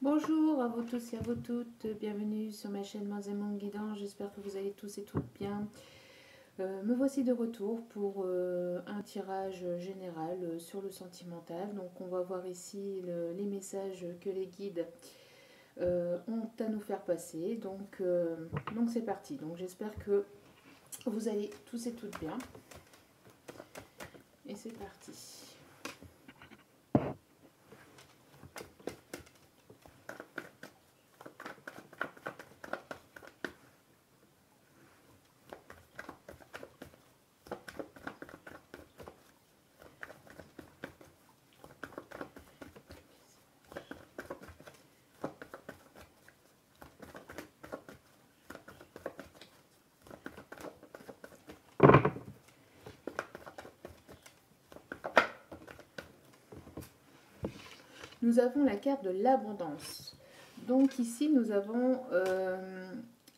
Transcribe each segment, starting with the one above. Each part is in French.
Bonjour à vous tous et à vous toutes, bienvenue sur ma chaîne Mains et Monde Guidant, j'espère que vous allez tous et toutes bien. Me voici de retour pour un tirage général sur le sentimental. Donc on va voir ici les messages que les guides ont à nous faire passer. Donc c'est parti, donc j'espère que vous allez tous et toutes bien. Et c'est parti. Nous avons la carte de l'abondance. Donc ici, nous avons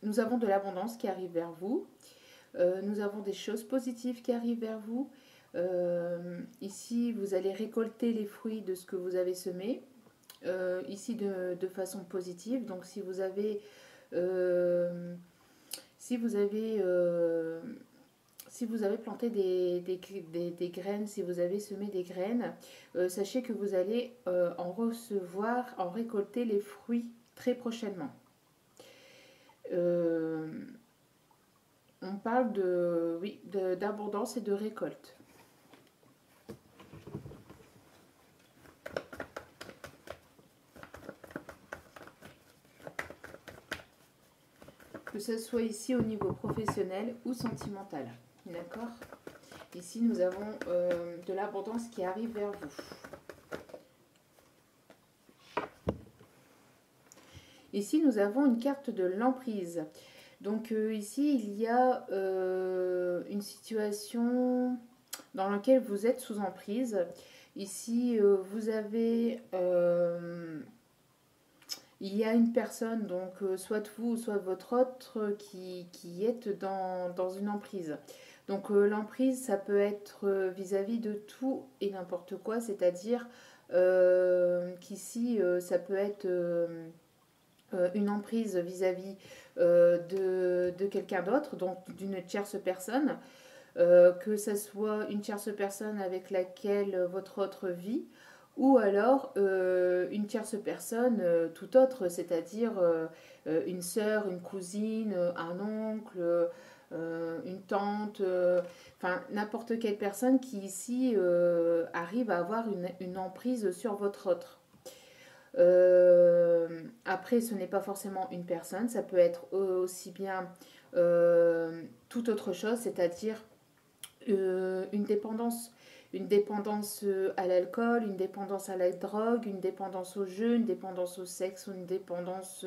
de l'abondance qui arrive vers vous. Nous avons des choses positives qui arrivent vers vous. Ici, vous allez récolter les fruits de ce que vous avez semé. Ici, de façon positive. Donc si vous avez... si vous avez si vous avez planté des graines, si vous avez semé des graines, sachez que vous allez en récolter les fruits très prochainement. On parle d'abondance et de récolte. Que ce soit ici au niveau professionnel ou sentimental. D'accord ? Ici, nous avons de l'abondance qui arrive vers vous. Ici, nous avons une carte de l'emprise. Donc ici, il y a une situation dans laquelle vous êtes sous emprise. Ici, vous avez... il y a une personne, donc soit vous, soit votre autre, qui êtes dans une emprise. Donc l'emprise, ça peut être vis-à-vis de tout et n'importe quoi, c'est-à-dire qu'ici, ça peut être une emprise vis-à-vis de quelqu'un d'autre, donc d'une tierce personne, que ce soit une tierce personne avec laquelle votre autre vit, ou alors une tierce personne tout autre, c'est-à-dire une sœur, une cousine, un oncle, une tante, enfin n'importe quelle personne qui ici arrive à avoir une emprise sur votre autre. Après, ce n'est pas forcément une personne, ça peut être aussi bien toute autre chose, c'est-à-dire une dépendance à l'alcool, une dépendance à la drogue, une dépendance au jeu, une dépendance au sexe, une dépendance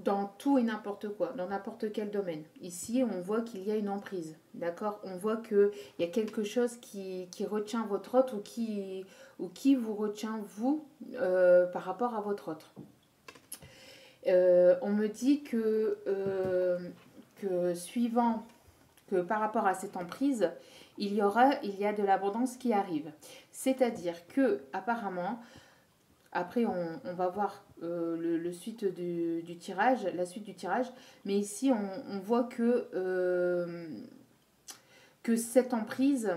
dans tout et n'importe quoi, dans n'importe quel domaine. Ici, on voit qu'il y a une emprise, d'accord? On voit qu'il y a quelque chose qui retient votre autre ou qui vous retient, vous, par rapport à votre autre. On me dit que suivant, que par rapport à cette emprise, il y a de l'abondance qui arrive. C'est-à-dire que, apparemment, après, on va voir la suite du tirage, mais ici, on voit que cette emprise,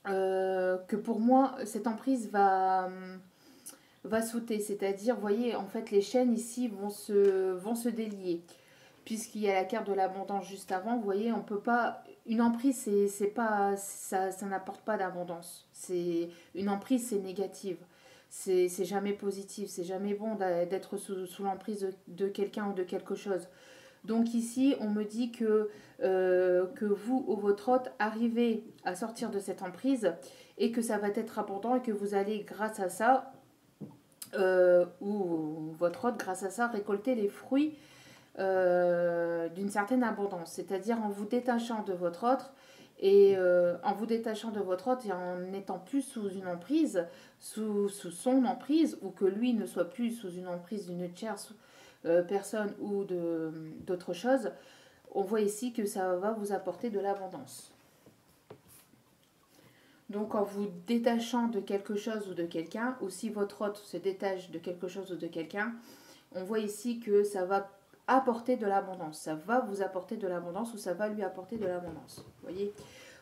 que pour moi, cette emprise va sauter. C'est-à-dire, vous voyez, en fait, les chaînes ici vont se délier. Puisqu'il y a la carte de l'abondance juste avant, vous voyez, on peut pas. Une emprise, c'est pas, ça n'apporte pas d'abondance. Une emprise, c'est négative. C'est jamais positif. C'est jamais bon d'être sous l'emprise de quelqu'un ou de quelque chose. Donc ici, on me dit que vous ou votre hôte arrivez à sortir de cette emprise et que ça va être abondant et que vous allez, grâce à ça, ou votre hôte, grâce à ça, récolter les fruits d'une certaine abondance, c'est-à-dire en vous détachant de votre autre et en vous détachant de votre autre et en n'étant plus sous une emprise, sous son emprise, ou que lui ne soit plus sous une emprise d'une tierce personne ou d'autre chose, on voit ici que ça va vous apporter de l'abondance. Donc en vous détachant de quelque chose ou de quelqu'un, ou si votre hôte se détache de quelque chose ou de quelqu'un, on voit ici que ça va apporter de l'abondance. Ça va vous apporter de l'abondance ou ça va lui apporter de l'abondance. Vous voyez,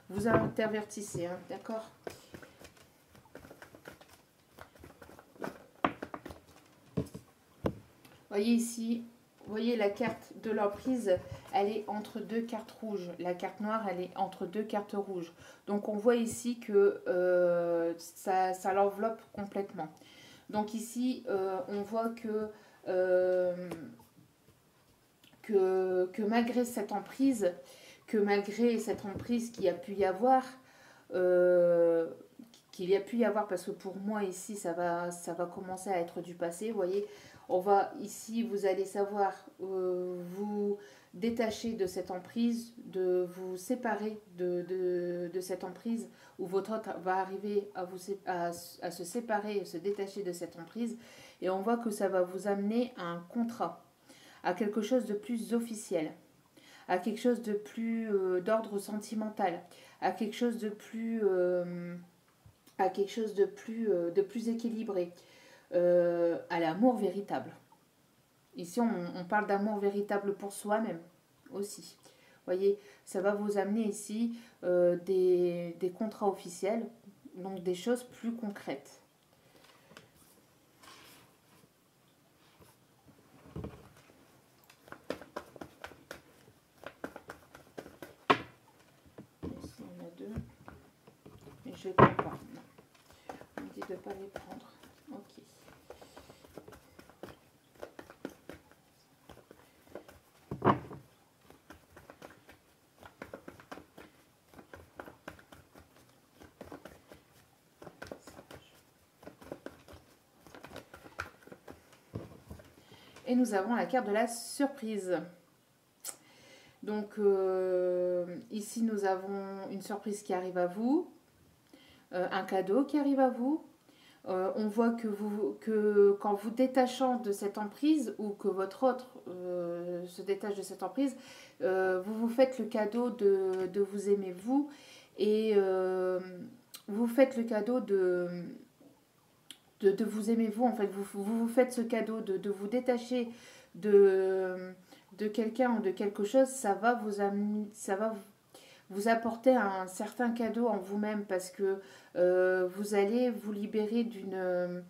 vous intervertissez, hein, d'accord? Voyez ici, voyez la carte de l'emprise, elle est entre deux cartes rouges. La carte noire, elle est entre deux cartes rouges. Donc on voit ici que ça l'enveloppe complètement. Donc ici, on voit euh, que malgré cette emprise, qu'il y a pu y avoir, parce que pour moi ici ça va commencer à être du passé, vous voyez, on va ici, vous allez savoir vous détacher de cette emprise, de vous séparer de cette emprise, où votre hôte va arriver à se séparer, se détacher de cette emprise, et on voit que ça va vous amener à un contrat, à quelque chose de plus officiel, à quelque chose de plus d'ordre sentimental, à quelque chose de plus de plus équilibré, à l'amour véritable. Ici, on parle d'amour véritable pour soi-même aussi. Vous voyez, ça va vous amener ici des contrats officiels, donc des choses plus concrètes. Ici, on a deux. Et je ne les prends pas. Non. On me dit de ne pas les prendre. Ok. Et nous avons la carte de la surprise. Donc ici nous avons une surprise qui arrive à vous, un cadeau qui arrive à vous. On voit que quand vous détachant de cette emprise, ou que votre autre se détache de cette emprise, vous vous faites le cadeau de vous aimer vous, et vous faites le cadeau de vous aimer vous, en fait. Vous faites ce cadeau de vous détacher de quelqu'un ou de quelque chose. Ça va vous apporter un certain cadeau en vous-même, parce que vous allez vous libérer d'une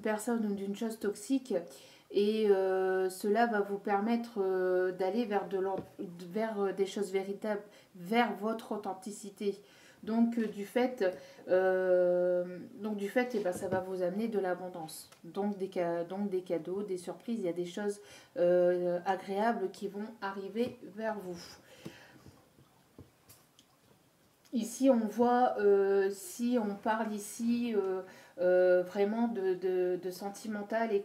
personne ou d'une chose toxique, et cela va vous permettre d'aller vers des choses véritables, vers votre authenticité. Donc du fait, eh ben, ça va vous amener de l'abondance. Donc des cadeaux, des surprises, il y a des choses agréables qui vont arriver vers vous. Ici, on voit, si on parle ici vraiment de sentimental, et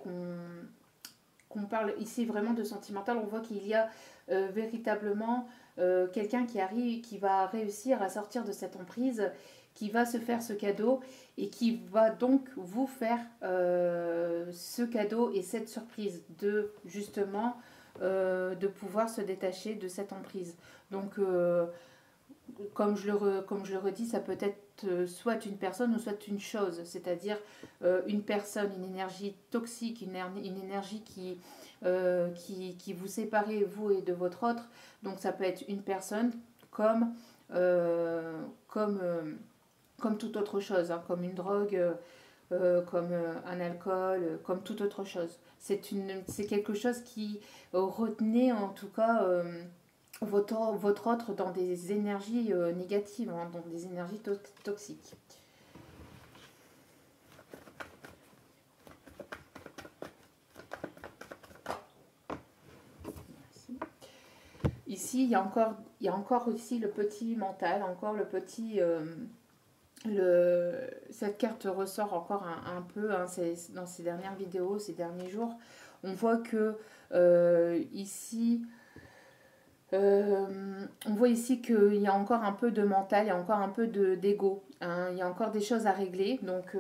qu'on parle ici vraiment de sentimental, on voit qu'il y a véritablement quelqu'un qui va réussir à sortir de cette emprise, qui va se faire ce cadeau, et qui va donc vous faire ce cadeau et cette surprise de justement de pouvoir se détacher de cette emprise. Donc comme je le redis, ça peut être soit une personne ou soit une chose, c'est-à-dire une personne, une énergie toxique, une énergie qui vous sépare, vous et de votre autre. Donc ça peut être une personne comme toute autre chose, hein, comme une drogue, comme un alcool, comme toute autre chose. C'est quelque chose qui retenait en tout cas votre autre dans des énergies négatives, hein, dans des énergies toxiques. Merci. Ici, il y a encore aussi le petit mental, encore le petit... cette carte ressort encore un peu, hein, dans ces dernières vidéos, ces derniers jours. On voit que ici... on voit ici qu'il y a encore un peu de mental, il y a encore un peu d'ego, hein, il y a encore des choses à régler. Donc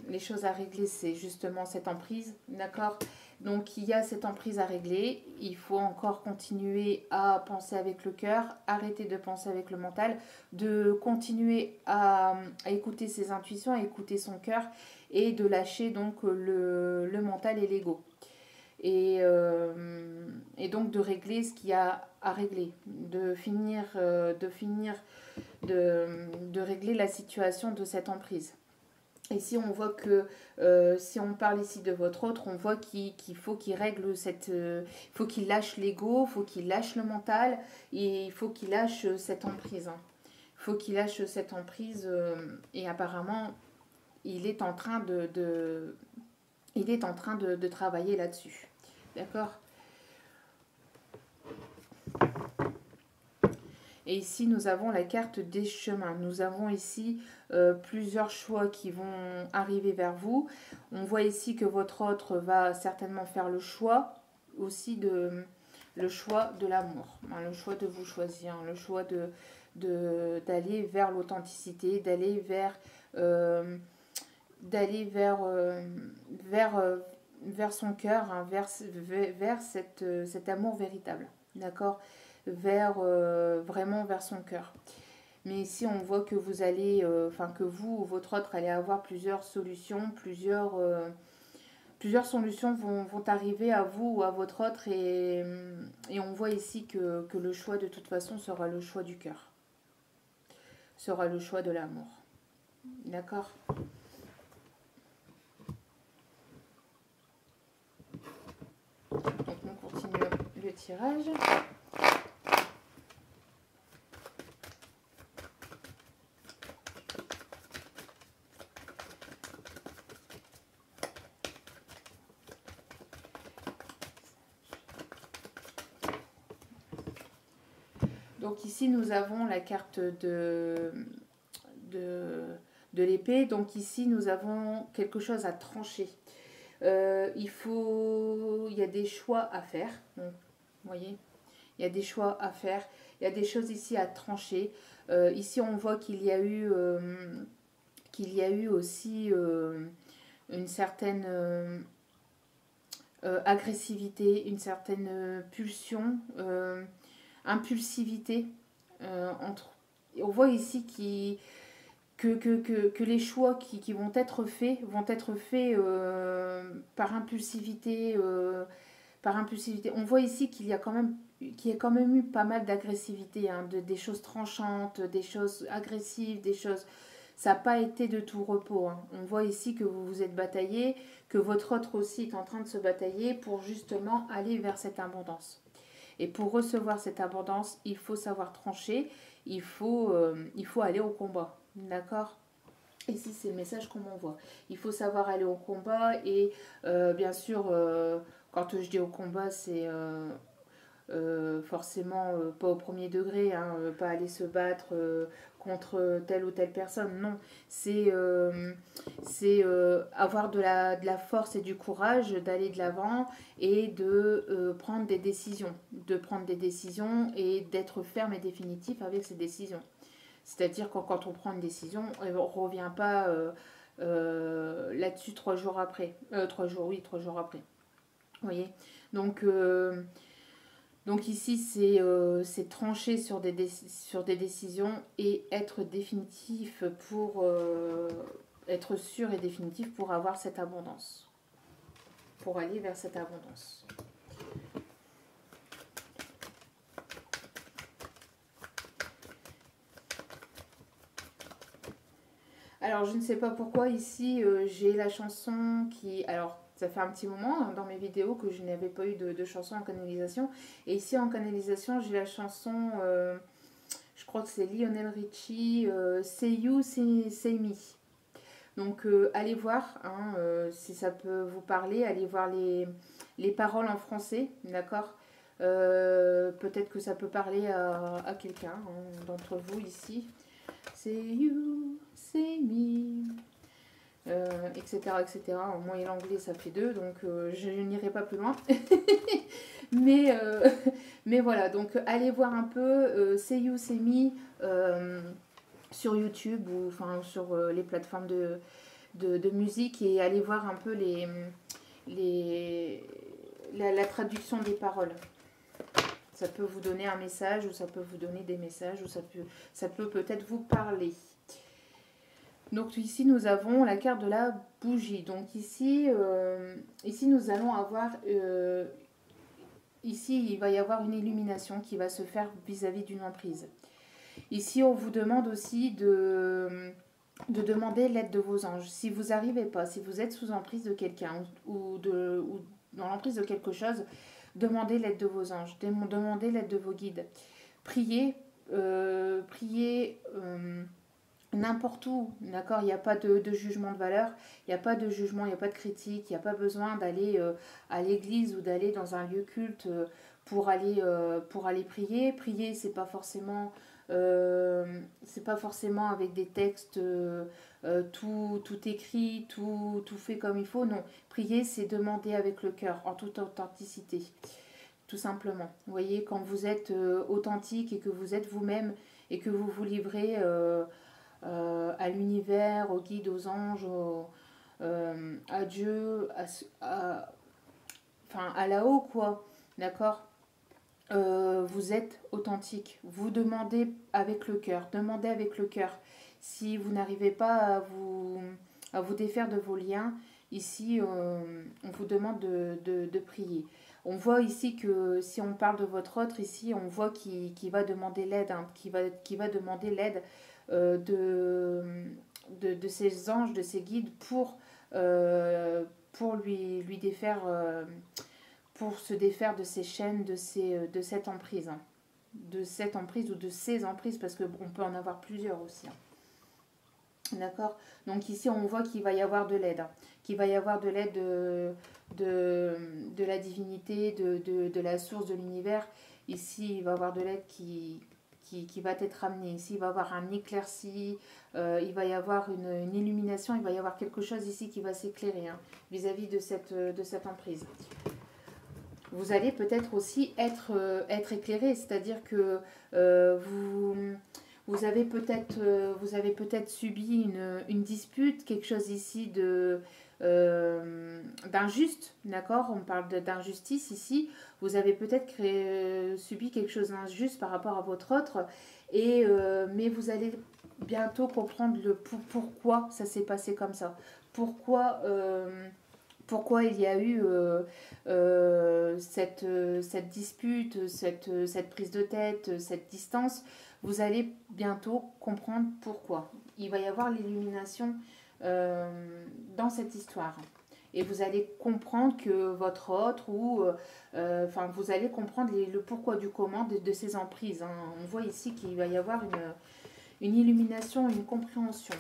les choses à régler, c'est justement cette emprise, d'accord? Donc il y a cette emprise à régler, il faut encore continuer à penser avec le cœur, arrêter de penser avec le mental, de continuer à écouter ses intuitions, à écouter son cœur et de lâcher donc le mental et l'ego. Et donc de régler ce qu'il y a à régler, de régler la situation de cette emprise. Et si on voit que, si on parle ici de votre autre, on voit qu'il faut qu'il règle il faut qu'il lâche l'ego, il faut qu'il lâche le mental, et il faut qu'il lâche cette emprise. Hein. Il faut qu'il lâche cette emprise, et apparemment, il est en train de travailler là-dessus. D'accord ? Et ici, nous avons la carte des chemins. Nous avons ici plusieurs choix qui vont arriver vers vous. On voit ici que votre autre va certainement faire le choix aussi le choix de l'amour, hein, le choix de vous choisir, hein, le choix d'aller vers l'authenticité, vers son cœur, hein, vers cet amour véritable. D'accord ? Vraiment vers son cœur. Mais ici, on voit que vous allez, que vous ou votre autre allez avoir plusieurs solutions, plusieurs solutions vont arriver à vous ou à votre autre et on voit ici que le choix de toute façon sera le choix du cœur, sera le choix de l'amour. D'accord ? Donc on continue le tirage. Donc ici, nous avons la carte de l'épée. Donc ici, nous avons quelque chose à trancher. Il y a des choix à faire. Donc, vous voyez, il y a des choix à faire. Il y a des choses ici à trancher. Ici, on voit qu'il y a eu aussi une certaine agressivité, une certaine pulsion. Impulsivité on voit ici que les choix qui vont être faits par impulsivité on voit ici qu'il y a quand même eu pas mal d'agressivité, hein, des choses tranchantes, des choses agressives, ça n'a pas été de tout repos, hein. On voit ici que vous vous êtes bataillé, que votre autre aussi est en train de se batailler pour justement aller vers cette abondance. Et pour recevoir cette abondance, il faut savoir trancher, il faut aller au combat. D'accord ? Ici, c'est le message qu'on m'envoie. Il faut savoir aller au combat et bien sûr, quand je dis au combat, c'est forcément pas au premier degré, hein, pas aller se battre contre telle ou telle personne. Non, c'est avoir de la force et du courage d'aller de l'avant et de prendre des décisions. De prendre des décisions et d'être ferme et définitif avec ces décisions. C'est-à-dire que quand on prend une décision, on ne revient pas là-dessus 3 jours après. 3 jours après. Vous voyez ? Donc ici, c'est trancher sur des décisions et être définitif pour être sûr et définitif pour avoir cette abondance, pour aller vers cette abondance. Alors, je ne sais pas pourquoi ici, j'ai la chanson qui... Alors, ça fait un petit moment hein, dans mes vidéos que je n'avais pas eu de chanson en canalisation. Et ici, en canalisation, j'ai la chanson, je crois que c'est Lionel Richie, Say You, Say Me. Donc, allez voir, hein, si ça peut vous parler, allez voir les paroles en français, d'accord ? Peut-être que ça peut parler à quelqu'un hein, d'entre vous ici. Say you, say me, etc., etc. Moi et l'anglais, ça fait 2, donc je n'irai pas plus loin. mais voilà, donc allez voir un peu Say You, Say Me sur YouTube ou sur les plateformes de musique et allez voir un peu la traduction des paroles. Ça peut vous donner un message ou ça peut vous donner des messages ou ça peut peut-être vous parler. Donc ici nous avons la carte de la bougie. Donc ici nous allons avoir ici il va y avoir une illumination qui va se faire vis-à-vis d'une emprise. Ici on vous demande aussi de demander l'aide de vos anges. Si vous n'arrivez pas, si vous êtes sous emprise de quelqu'un ou dans l'emprise de quelque chose, demandez l'aide de vos anges, demandez l'aide de vos guides. Priez, n'importe où, d'accord. Il n'y a pas de jugement de valeur, il n'y a pas de jugement, il n'y a pas de critique, il n'y a pas besoin d'aller à l'église ou d'aller dans un lieu culte pour aller prier. Prier, c'est pas forcément avec des textes tout écrit, tout fait comme il faut. Non, prier, c'est demander avec le cœur, en toute authenticité, tout simplement. Vous voyez, quand vous êtes authentique et que vous êtes vous-même et que vous vous livrez à l'univers, aux guides, aux anges, à Dieu, à là-haut, quoi, d'accord. Vous êtes authentique, vous demandez avec le cœur, demandez avec le cœur. Si vous n'arrivez pas à vous défaire de vos liens, ici on vous demande de prier. On voit ici que si on parle de votre autre, ici on voit qu'il va demander l'aide, hein, qui va demander l'aide de ses anges, de ses guides pour lui défaire, pour se défaire de ces chaînes, de cette emprise. Hein. De cette emprise ou de ces emprises, parce qu'on peut en avoir plusieurs aussi. Hein. D'accord. Donc ici, on voit qu'il va y avoir de l'aide. Hein. Qu'il va y avoir de l'aide de la divinité, de la source de l'univers. Ici, il va y avoir de l'aide qui va être amenée. Ici, il va y avoir un éclairci, il va y avoir une illumination, il va y avoir quelque chose ici qui va s'éclairer hein, vis-à-vis de cette emprise. Vous allez peut-être aussi être éclairé, c'est-à-dire que vous avez peut-être subi une dispute, quelque chose ici d'injuste, d'accord. On parle d'injustice ici. Vous avez peut-être subi quelque chose d'injuste par rapport à votre autre, mais vous allez bientôt comprendre pourquoi ça s'est passé comme ça. Pourquoi il y a eu cette dispute, cette prise de tête, cette distance. Vous allez bientôt comprendre pourquoi. Il va y avoir l'illumination dans cette histoire. Et vous allez comprendre que votre autre, vous allez comprendre le pourquoi du comment de ces emprises. Hein. On voit ici qu'il va y avoir une illumination, une compréhension.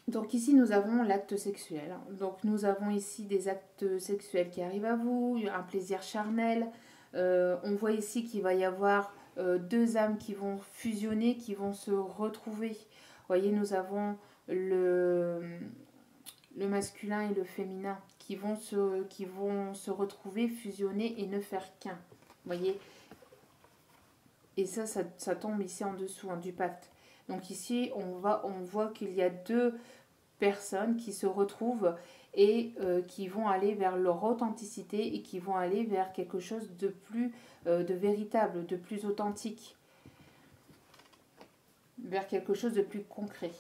Donc ici, nous avons l'acte sexuel. Donc nous avons ici des actes sexuels qui arrivent à vous, un plaisir charnel. On voit ici qu'il va y avoir deux âmes qui vont fusionner, qui vont se retrouver. Vous voyez, nous avons le masculin et le féminin qui vont se retrouver, fusionner et ne faire qu'un. Vous voyez. Et ça tombe ici en dessous hein, du pacte. Donc ici, on voit qu'il y a deux personnes qui se retrouvent et qui vont aller vers leur authenticité et qui vont aller vers quelque chose de plus de véritable, de plus authentique, vers quelque chose de plus concret.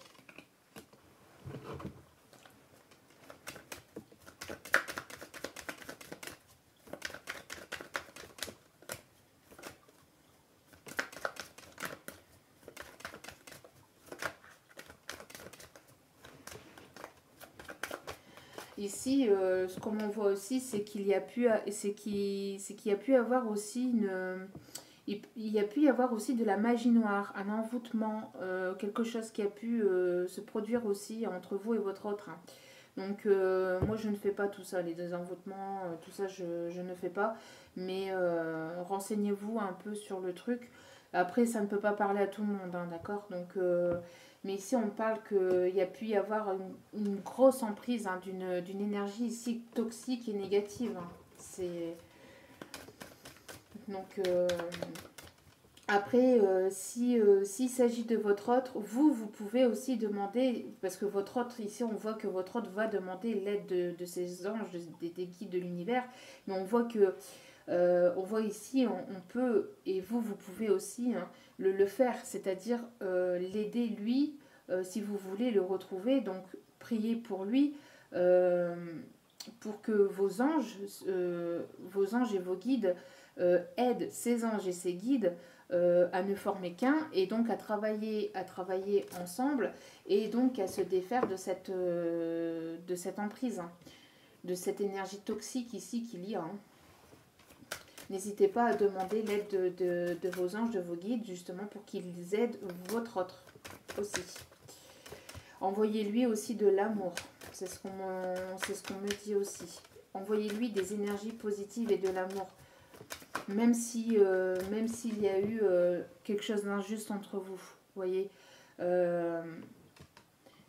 Ici, ce qu'on voit aussi, c'est qu'il y a pu, c'est qu'il y a pu avoir aussi il y a pu y avoir aussi de la magie noire, un envoûtement, quelque chose qui a pu se produire aussi entre vous et votre autre, hein. Donc, moi, je ne fais pas tout ça, les désenvoûtements, tout ça, je ne fais pas. Mais renseignez-vous un peu sur le truc. Après, ça ne peut pas parler à tout le monde, hein, d'accord? Donc, mais ici, on parle qu'il y a pu y avoir une grosse emprise, hein, d'une énergie ici toxique et négative, hein. C'est... Donc, après, si, s'il s'agit de votre autre, vous pouvez aussi demander, parce que votre autre, ici, on voit que votre autre va demander l'aide de ces anges, des guides de l'univers, mais on voit que, on voit ici, on peut, et vous pouvez aussi, hein, le faire, c'est-à-dire l'aider lui, si vous voulez le retrouver, donc priez pour lui, euh, pour que vos anges et vos guides aident ces anges et ces guides à ne former qu'un et donc à travailler ensemble et donc à se défaire de cette emprise, hein, de cette énergie toxique ici qu'il y a, hein. N'hésitez pas à demander l'aide de vos anges, de vos guides, justement pour qu'ils aident votre autre aussi. Envoyez-lui aussi de l'amour, c'est ce qu'on me dit aussi. Envoyez-lui des énergies positives et de l'amour. Même si, même s'il y a eu quelque chose d'injuste entre vous, voyez, euh,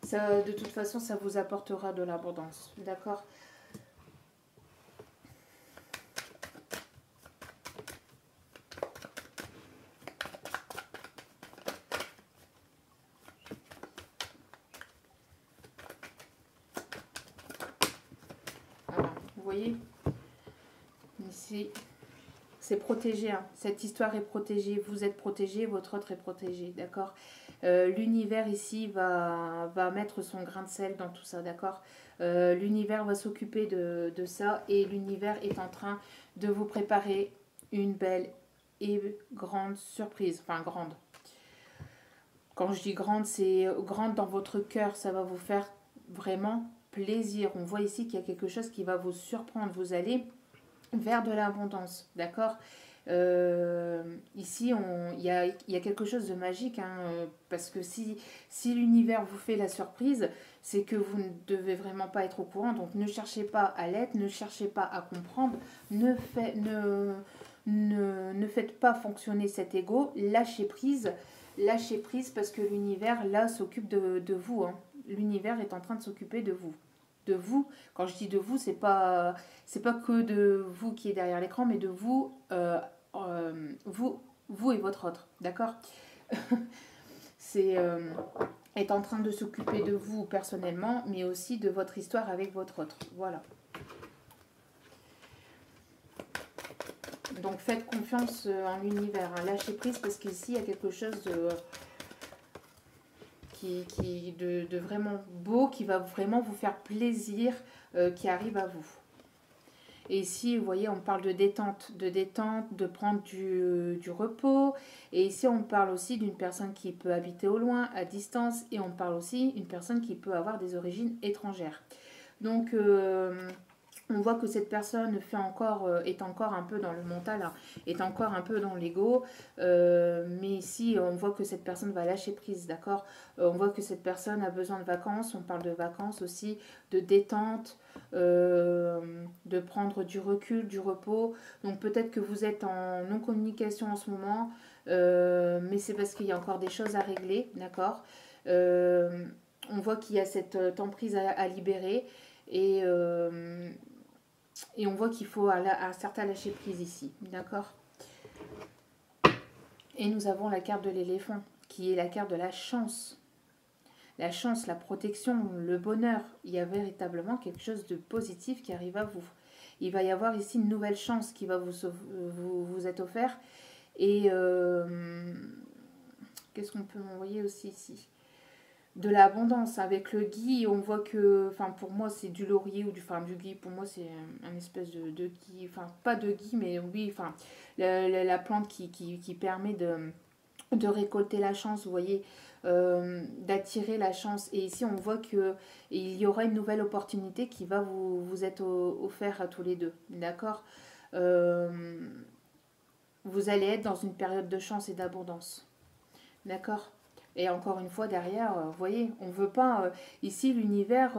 ça, de toute façon, ça vous apportera de l'abondance, d'accord? Voilà, vous voyez, ici, c'est protégé, hein. Cette histoire est protégée, vous êtes protégé, votre autre est protégé, d'accord? L'univers ici va mettre son grain de sel dans tout ça, d'accord? L'univers va s'occuper de ça et l'univers est en train de vous préparer une belle et grande surprise. Enfin, grande. Quand je dis grande, c'est grande dans votre cœur, ça va vous faire vraiment plaisir. On voit ici qu'il y a quelque chose qui va vous surprendre. Vous allez vers de l'abondance, d'accord? Ici, il y a quelque chose de magique, hein, parce que si l'univers vous fait la surprise, c'est que vous ne devez vraiment pas être au courant, donc ne cherchez pas à l'être, ne cherchez pas à comprendre, ne faites pas fonctionner cet ego, lâchez prise parce que l'univers, là, s'occupe de vous, hein. L'univers est en train de s'occuper de vous. De vous, quand je dis de vous, c'est pas que de vous qui est derrière l'écran, mais de vous, vous et votre autre, d'accord? C'est est en train de s'occuper de vous personnellement, mais aussi de votre histoire avec votre autre. Voilà. Donc faites confiance en l'univers, hein. Lâchez prise parce qu'ici il y a quelque chose de vraiment beau qui va vraiment vous faire plaisir, qui arrive à vous. Et ici, vous voyez, on parle de détente, de prendre du repos. Et ici, on parle aussi d'une personne qui peut habiter au loin, à distance. Et on parle aussi d'une personne qui peut avoir des origines étrangères. Donc, on voit que cette personne est encore un peu dans le mental, hein, est encore un peu dans l'ego. Mais ici, on voit que cette personne va lâcher prise, d'accord? On voit que cette personne a besoin de vacances. On parle de vacances aussi, de détente, de prendre du recul, du repos. Donc peut-être que vous êtes en non-communication en ce moment, mais c'est parce qu'il y a encore des choses à régler, d'accord? On voit qu'il y a cette emprise à libérer et, et on voit qu'il faut un certain lâcher prise ici, d'accord? Et nous avons la carte de l'éléphant, qui est la carte de la chance. La chance, la protection, le bonheur. Il y a véritablement quelque chose de positif qui arrive à vous. Il va y avoir ici une nouvelle chance qui va vous être offerte. Et qu'est-ce qu'on peut envoyer aussi ici? De l'abondance. Avec le gui, on voit que, enfin pour moi c'est du laurier ou du gui, pour moi c'est un espèce de gui, enfin pas de gui, mais oui, enfin la plante qui permet de récolter la chance, vous voyez, d'attirer la chance. Et ici, on voit qu'il y aura une nouvelle opportunité qui va vous être offerte à tous les deux, d'accord. Vous allez être dans une période de chance et d'abondance, d'accord. Et encore une fois, derrière, vous voyez, on ne veut pas... ici, l'univers...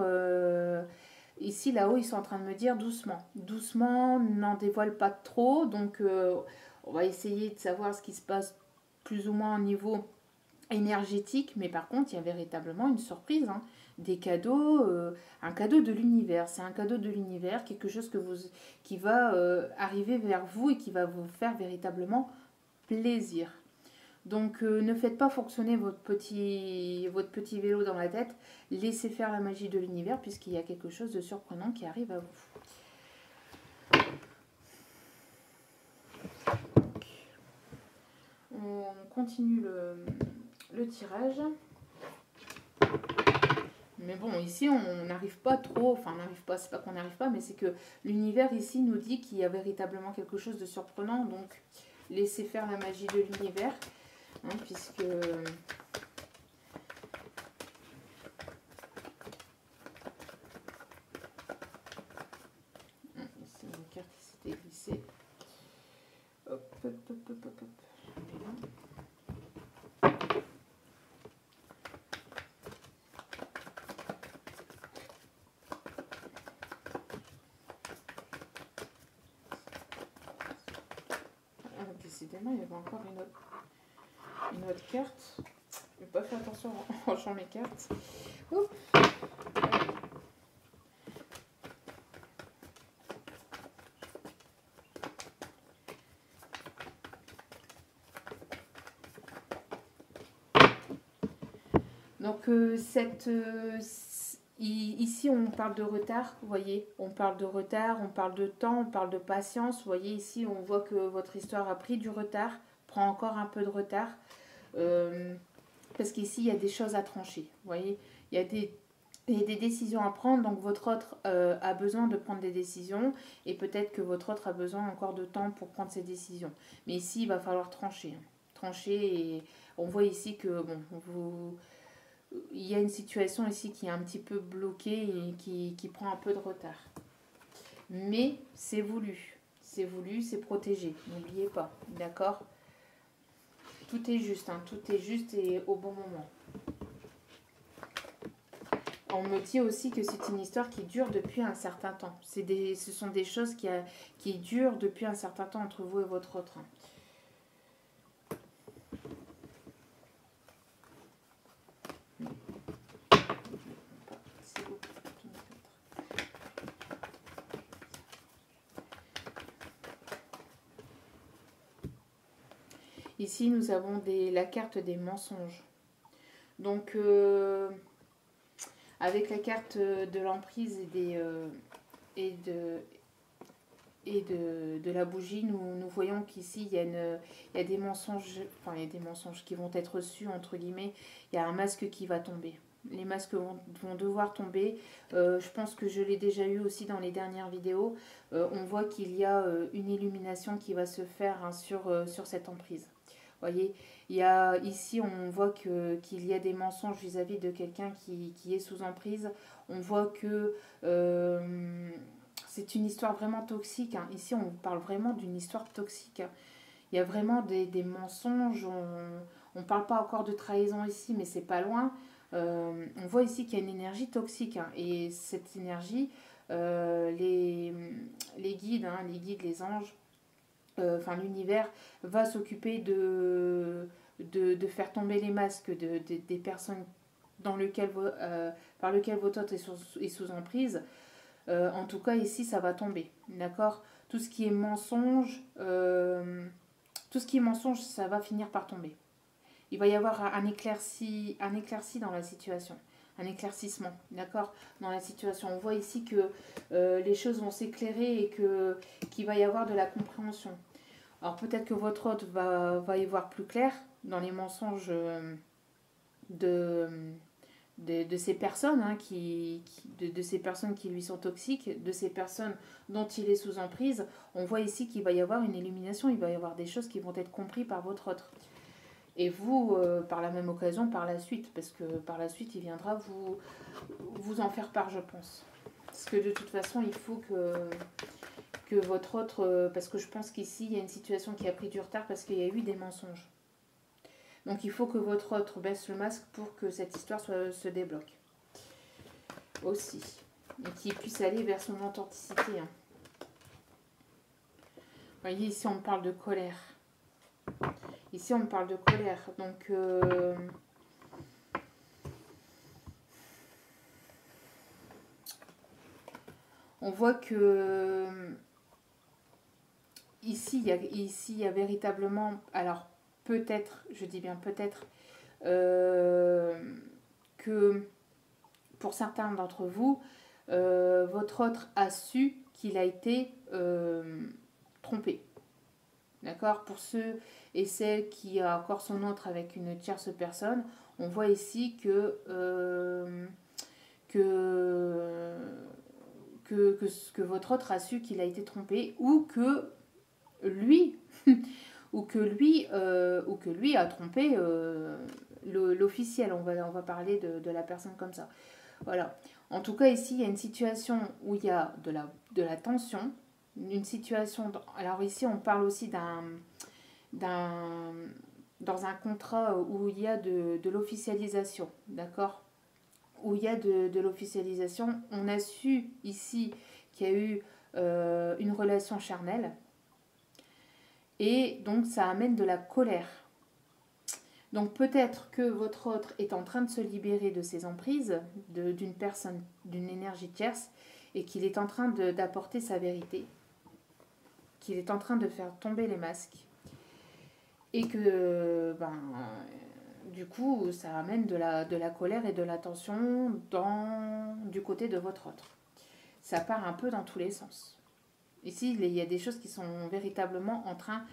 ici, là-haut, ils sont en train de me dire doucement. Doucement, n'en dévoile pas trop. Donc, on va essayer de savoir ce qui se passe plus ou moins au niveau énergétique, mais par contre, il y a véritablement une surprise, hein. Des cadeaux, un cadeau de l'univers. C'est un cadeau de l'univers, quelque chose qui va arriver vers vous et qui va vous faire véritablement plaisir. Donc, ne faites pas fonctionner votre petit vélo dans la tête. Laissez faire la magie de l'univers, puisqu'il y a quelque chose de surprenant qui arrive à vous. On continue le tirage. Mais bon, ici, on n'arrive pas trop, enfin, on n'arrive pas, c'est pas qu'on n'arrive pas, mais c'est que l'univers ici nous dit qu'il y a véritablement quelque chose de surprenant, donc laissez faire la magie de l'univers, hein, puisque... Ici, une carte qui s'était glissée. Hop, hop, hop, hop, hop, hop. Décidément, il y avait encore une autre carte. Je vais pas faire attention en rangeant mes cartes. Oups. Donc, ici, on parle de retard, vous voyez. On parle de retard, on parle de temps, on parle de patience. Vous voyez, ici, on voit que votre histoire a pris du retard, prend encore un peu de retard. Parce qu'ici, il y a des choses à trancher. Vous voyez, il y a des décisions à prendre. Donc, votre autre a besoin de prendre des décisions. Et peut-être que votre autre a besoin encore de temps pour prendre ses décisions. Mais ici, il va falloir trancher. Trancher, et on voit ici que, bon, il y a une situation ici qui est un petit peu bloquée et qui prend un peu de retard. Mais c'est voulu, c'est protégé, n'oubliez pas, d'accord? Tout est juste, hein, tout est juste et au bon moment. On me dit aussi que c'est une histoire qui dure depuis un certain temps. Ce sont des choses qui durent depuis un certain temps entre vous et votre autre. Ici, nous avons la carte des mensonges. Donc, avec la carte de l'emprise et de la bougie, nous voyons qu'ici, il y a des mensonges, enfin, il y a des mensonges qui vont être reçus, entre guillemets. Il y a un masque qui va tomber. Les masques vont devoir tomber. Je pense que je l'ai déjà eu aussi dans les dernières vidéos. On voit qu'il y a une illumination qui va se faire, hein, sur cette emprise. Voyez, ici on voit qu'il y a des mensonges vis-à-vis de quelqu'un qui est sous emprise. On voit que c'est une histoire vraiment toxique, hein. Ici on parle vraiment d'une histoire toxique. Il y a vraiment des mensonges. On ne parle pas encore de trahison ici, mais c'est pas loin. On voit ici qu'il y a une énergie toxique, hein. Et cette énergie, les guides, hein, les anges, enfin l'univers va s'occuper de faire tomber les masques des personnes par lequel votre hôte est sous emprise. En tout cas, ici, ça va tomber. D'accord? Tout ce qui est mensonge, ça va finir par tomber. Il va y avoir un éclairci dans la situation. Un éclaircissement, d'accord, dans la situation. On voit ici que les choses vont s'éclairer et qu'il va y avoir de la compréhension. Alors peut-être que votre hôte va y voir plus clair dans les mensonges de ces personnes, hein, de ces personnes qui lui sont toxiques, de ces personnes dont il est sous emprise. On voit ici qu'il va y avoir une illumination, il va y avoir des choses qui vont être comprises par votre autre. Et vous, par la même occasion, par la suite, parce que par la suite, il viendra vous en faire part, je pense. Parce que de toute façon, il faut que votre autre... parce que je pense qu'ici, il y a une situation qui a pris du retard parce qu'il y a eu des mensonges. Donc il faut que votre autre baisse le masque pour que cette histoire se débloque. Aussi. Et qu'il puisse aller vers son authenticité. Hein. Vous voyez, ici, on parle de colère. Ici, on parle de colère. Donc... on voit que ici, il y a véritablement, alors peut-être, je dis bien peut-être, que pour certains d'entre vous, votre autre a su qu'il a été trompé. D'accord? Pour ceux et celles qui a encore son autre avec une tierce personne, on voit ici que votre autre a su qu'il a été trompé ou que lui ou que lui a trompé l'officiel. On va parler de la personne comme ça. Voilà. En tout cas, ici, il y a une situation où il y a de la tension. Une situation... Alors ici, on parle aussi dans un contrat où il y a de l'officialisation. D'accord ? Où il y a de l'officialisation. On a su ici qu'il y a eu une relation charnelle. Et donc, ça amène de la colère. Donc, peut-être que votre autre est en train de se libérer de ses emprises, d'une personne, d'une énergie tierce, et qu'il est en train d'apporter sa vérité, qu'il est en train de faire tomber les masques. Et que, du coup, ça amène de la colère et de la tension du côté de votre autre. Ça part un peu dans tous les sens. Ici, il y a des choses qui sont véritablement en train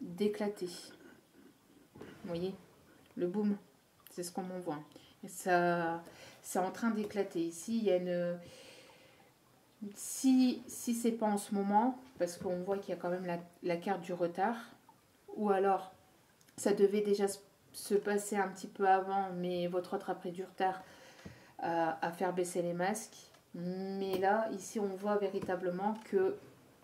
d'éclater. Vous voyez, le boom, c'est ce qu'on m'envoie. Ça, c'est en train d'éclater. Ici, il y a une... Si c'est pas en ce moment, parce qu'on voit qu'il y a quand même la carte du retard, ou alors ça devait déjà se passer un petit peu avant, mais votre autre a pris du retard à faire baisser les masques. Mais là, ici, on voit véritablement que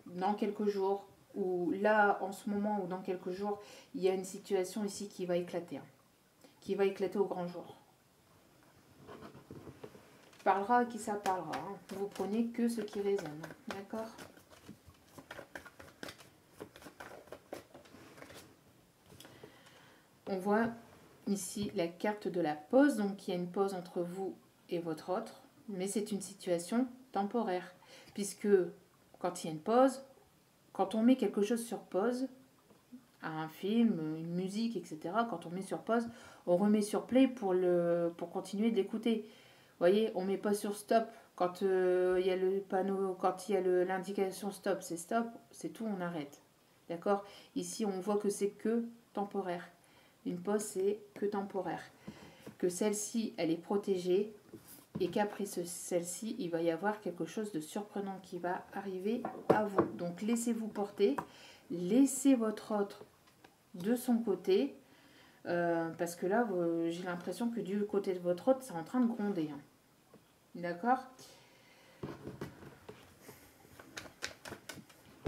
dans quelques jours, ou là, en ce moment, ou dans quelques jours, il y a une situation ici qui va éclater. Qui va éclater au grand jour. Parlera à qui ça parlera. Hein. Vous prenez que ce qui résonne. D'accord ? On voit ici la carte de la pause. Donc, il y a une pause entre vous et votre autre. Mais c'est une situation temporaire. Puisque quand il y a une pause, quand on met quelque chose sur pause, un film, une musique, etc., quand on met sur pause, on remet sur play pour continuer d'écouter. Vous voyez, on ne met pas sur stop. Quand il y a le panneau, quand il y a l'indication stop, c'est tout, on arrête. D'accord ? Ici, on voit que c'est que temporaire. Une pause, c'est que temporaire. Que celle-ci, elle est protégée et qu'après celle-ci, il va y avoir quelque chose de surprenant qui va arriver à vous. Donc, laissez-vous porter. Laissez votre autre de son côté. Parce que là, j'ai l'impression que du côté de votre autre, c'est en train de gronder. Hein. D'accord ?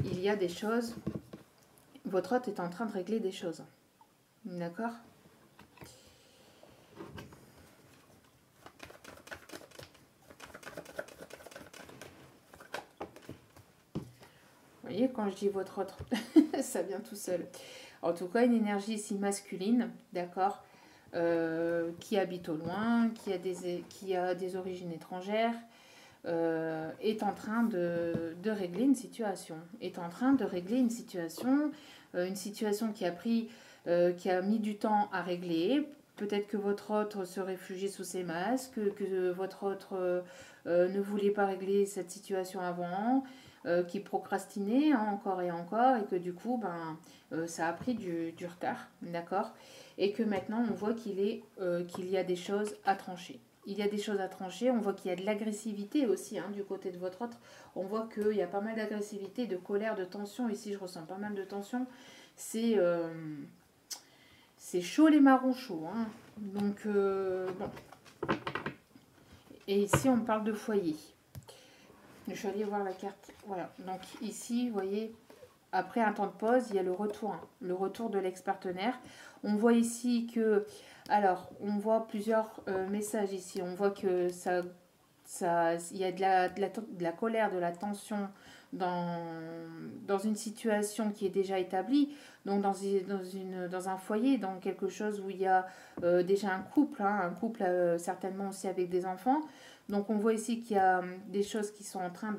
Il y a des choses. Votre autre est en train de régler des choses. D'accord ? Vous voyez, quand je dis votre autre, ça vient tout seul. En tout cas, une énergie ici masculine, d'accord, qui habite au loin, qui a des origines étrangères, est en train de régler une situation. Est en train de régler une situation qui a mis du temps à régler. Peut-être que votre autre se réfugiait sous ses masques, que votre autre ne voulait pas régler cette situation avant, qui procrastinait encore et encore, et que du coup, ça a pris du retard, d'accord ? Et que maintenant, on voit qu'il y a des choses à trancher. Il y a des choses à trancher, on voit qu'il y a de l'agressivité aussi du côté de votre autre. On voit qu'il y a pas mal d'agressivité, de colère, de tension. Ici, je ressens pas mal de tension. c'est chaud les marrons chauds. Hein. Donc, bon. Et ici, on parle de foyer. Je vais aller voir la carte. Voilà. Donc, ici, vous voyez, après un temps de pause, il y a le retour. Hein. Le retour de l'ex-partenaire. On voit ici que... Alors, on voit plusieurs messages ici. On voit que il y a de la colère, de la tension dans une situation qui est déjà établie, donc dans un foyer, dans quelque chose où il y a déjà un couple certainement aussi avec des enfants. Donc on voit ici qu'il y a des choses qui sont en train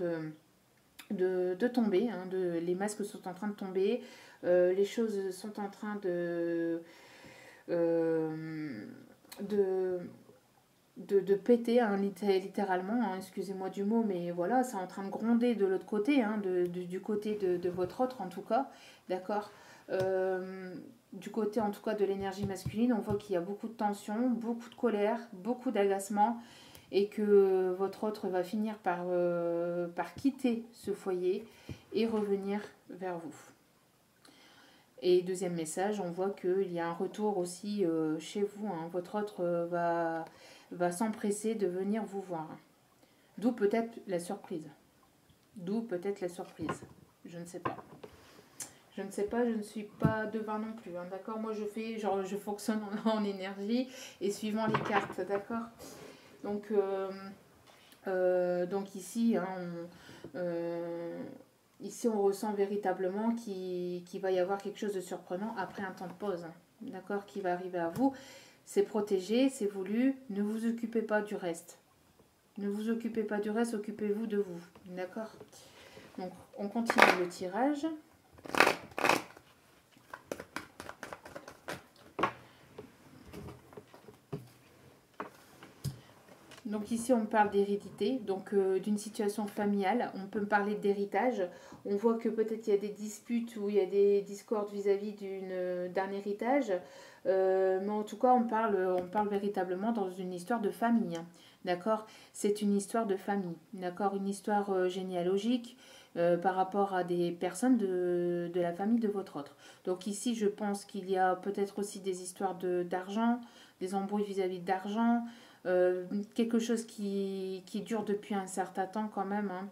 de tomber, hein, les masques sont en train de tomber, les choses sont en train euh, de de péter, hein, littéralement, hein, excusez-moi du mot, mais voilà, c'est en train de gronder de l'autre côté, hein, du côté de votre autre en tout cas, d'accord. Du côté en tout cas de l'énergie masculine, on voit qu'il y a beaucoup de tension, beaucoup de colère, beaucoup d'agacement, et que votre autre va finir par quitter ce foyer et revenir vers vous. Et deuxième message, on voit qu'il y a un retour aussi chez vous, hein, votre autre va s'empresser de venir vous voir. D'où peut-être la surprise. D'où peut-être la surprise. Je ne sais pas. Je ne sais pas, je ne suis pas devin non plus. Hein, d'accord. Moi, je fonctionne en énergie et suivant les cartes. D'accord. Donc ici, hein, ici, on ressent véritablement qu'il va y avoir quelque chose de surprenant après un temps de pause. Hein, d'accord, qui va arriver à vous. C'est protégé, c'est voulu. Ne vous occupez pas du reste. Ne vous occupez pas du reste, occupez-vous de vous. D'accord? Donc, on continue le tirage. Donc ici, on parle d'hérédité, donc d'une situation familiale. On peut parler d'héritage. On voit que peut-être il y a des disputes ou il y a des discordes vis-à-vis d'un héritage. Mais en tout cas, on parle véritablement dans une histoire de famille. Hein, d'accord? C'est une histoire de famille. D'accord? Une histoire généalogique par rapport à des personnes de la famille de votre autre. Donc ici, je pense qu'il y a peut-être aussi des histoires d'argent, des embrouilles vis-à-vis d'argent. Quelque chose qui dure depuis un certain temps quand même. Hein.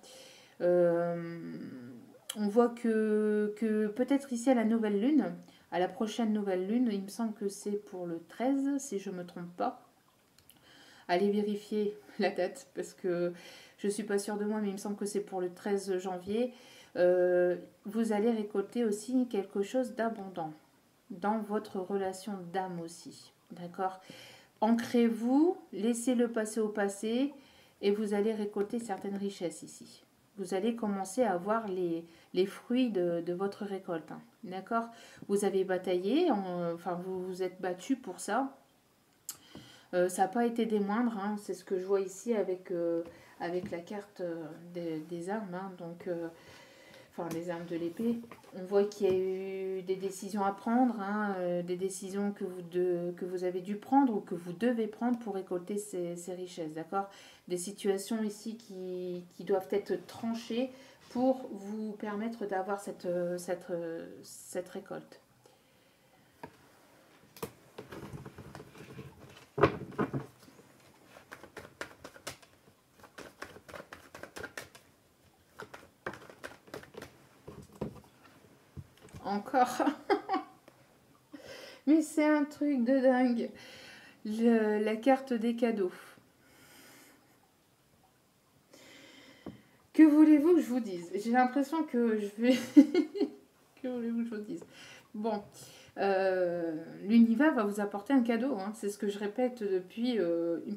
On voit que peut-être ici à la nouvelle lune, à la prochaine nouvelle lune, il me semble que c'est pour le 13, si je ne me trompe pas. Allez vérifier la date, parce que je ne suis pas sûre de moi, mais il me semble que c'est pour le 13 janvier. Vous allez récolter aussi quelque chose d'abondant dans votre relation d'âme aussi. D'accord? Ancrez-vous, laissez-le passer au passé et vous allez récolter certaines richesses ici. Vous allez commencer à voir les fruits de votre récolte. Hein. D'accord? Vous avez bataillé, enfin vous vous êtes battu pour ça. Ça n'a pas été des moindres, hein. C'est ce que je vois ici avec la carte des armes. Hein. Donc, enfin les armes de l'épée. On voit qu'il y a eu des décisions à prendre, hein, des décisions que vous avez dû prendre ou que vous devez prendre pour récolter ces richesses, d'accord? Des situations ici qui doivent être tranchées pour vous permettre d'avoir cette récolte. Encore. Mais c'est un truc de dingue. La carte des cadeaux. Que voulez-vous que je vous dise? J'ai l'impression que je vais... Que voulez-vous que je vous dise? Bon, l'univers va vous apporter un cadeau. Hein. C'est ce que je répète depuis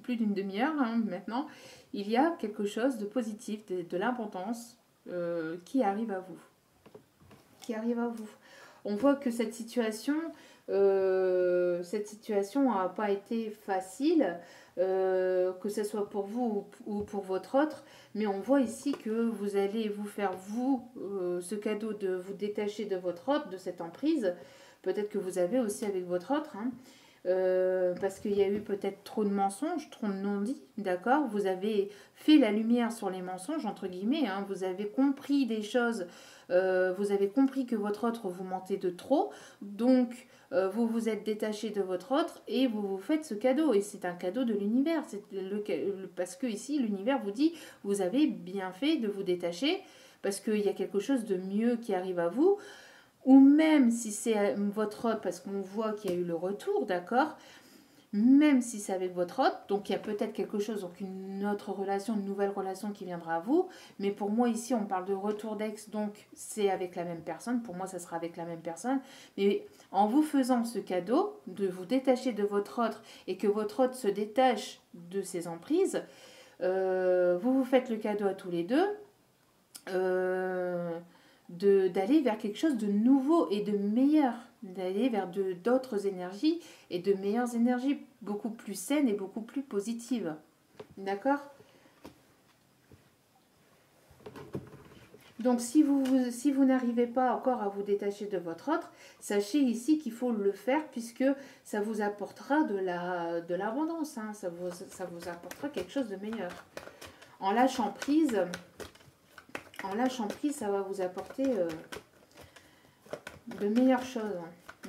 plus d'une demi-heure hein, maintenant. Il y a quelque chose de positif, de l'importance qui arrive à vous. Qui arrive à vous. On voit que cette situation n'a pas été facile, que ce soit pour vous ou pour votre autre, mais on voit ici que vous allez vous faire, ce cadeau de vous détacher de votre autre, de cette emprise, peut-être que vous avez aussi avec votre autre, hein, parce qu'il y a eu peut-être trop de mensonges, trop de non-dits, d'accord? Vous avez fait la lumière sur les mensonges, entre guillemets, hein, vous avez compris des choses, vous avez compris que votre autre vous mentait de trop, donc vous vous êtes détaché de votre autre et vous vous faites ce cadeau. Et c'est un cadeau de l'univers. Parce que ici, l'univers vous dit, vous avez bien fait de vous détacher parce qu'il y a quelque chose de mieux qui arrive à vous. Ou même si c'est votre autre, parce qu'on voit qu'il y a eu le retour, d'accord, même si c'est avec votre hôte, donc il y a peut-être quelque chose, donc une autre relation, une nouvelle relation qui viendra à vous, mais pour moi ici on parle de retour d'ex, donc c'est avec la même personne, pour moi ça sera avec la même personne, mais en vous faisant ce cadeau, de vous détacher de votre autre et que votre autre se détache de ses emprises, vous vous faites le cadeau à tous les deux, d'aller vers quelque chose de nouveau et de meilleur, d'aller vers d'autres énergies et de meilleures énergies, beaucoup plus saines et beaucoup plus positives. D'accord? Donc si vous n'arrivez pas encore à vous détacher de votre autre, sachez ici qu'il faut le faire puisque ça vous apportera de l'abondance, hein, ça vous apportera quelque chose de meilleur. En lâchant prise, ça va vous apporter de meilleures choses,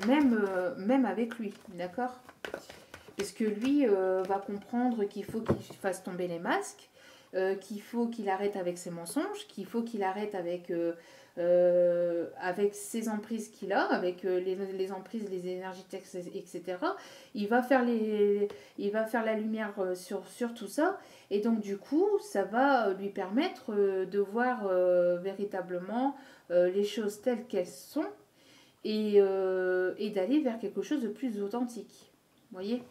même avec lui, d'accord? Parce que lui va comprendre qu'il faut qu'il fasse tomber les masques, qu'il faut qu'il arrête avec ses mensonges, qu'il faut qu'il arrête avec ses emprises qu'il a, avec les emprises, les énergies, etc. Il va faire la lumière sur tout ça, et donc du coup, ça va lui permettre de voir véritablement les choses telles qu'elles sont, et d'aller vers quelque chose de plus authentique. Vous voyez?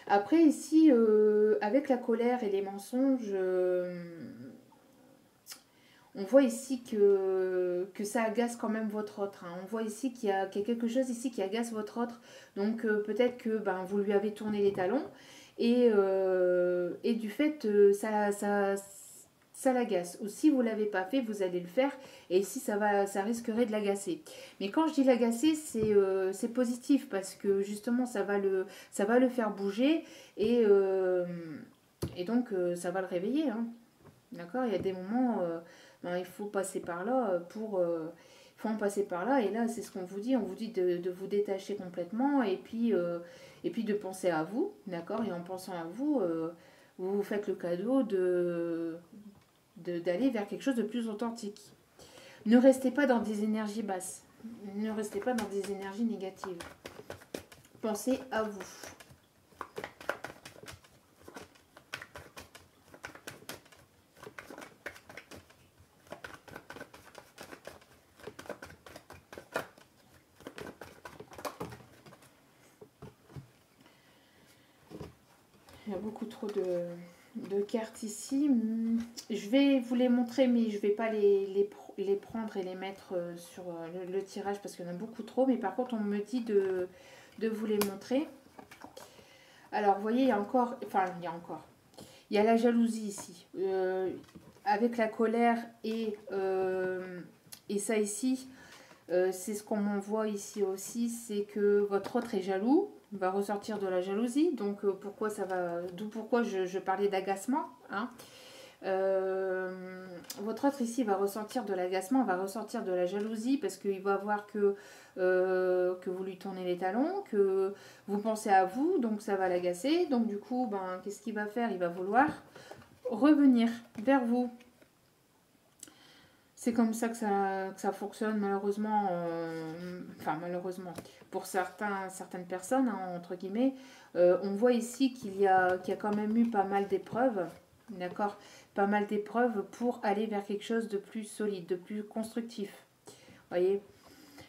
Après, ici, avec la colère et les mensonges, on voit ici que ça agace quand même votre autre. Hein. On voit ici qu'il y a quelque chose ici qui agace votre autre. Donc, peut-être que vous lui avez tourné les talons. Et du fait, ça l'agace. Ou si vous ne l'avez pas fait, vous allez le faire. Et ici, ça risquerait de l'agacer. Mais quand je dis l'agacer, c'est positif. Parce que justement, ça va le faire bouger. Et donc, ça va le réveiller. Hein. D'accord? Il y a des moments, il faut passer par là il faut en passer par là. Et là, c'est ce qu'on vous dit. On vous dit de vous détacher complètement. Et puis de penser à vous. D'accord? Et en pensant à vous, vous vous faites le cadeau d'aller vers quelque chose de plus authentique. Ne restez pas dans des énergies basses. Ne restez pas dans des énergies négatives. Pensez à vous. Il y a beaucoup trop de cartes ici. Je vais vous les montrer, mais je ne vais pas les prendre et les mettre sur le tirage parce qu'il y en a beaucoup trop. Mais par contre, on me dit de vous les montrer. Alors, vous voyez, il y a encore... Il y a la jalousie ici. Avec la colère et ça ici, c'est ce qu'on m'envoie ici aussi, c'est que votre autre est jaloux. Va ressortir de la jalousie, donc d'où pourquoi je parlais d'agacement. Hein. Votre autre ici va ressortir de l'agacement, va ressortir de la jalousie parce qu'il va voir que vous lui tournez les talons, que vous pensez à vous, donc ça va l'agacer. Donc du coup, qu'est-ce qu'il va faire? Il va vouloir revenir vers vous. C'est comme ça que ça fonctionne, malheureusement. Malheureusement, pour certaines personnes, hein, entre guillemets, on voit ici qu'il y a quand même eu pas mal d'épreuves, d'accord? Pas mal d'épreuves pour aller vers quelque chose de plus solide, de plus constructif. Vous voyez?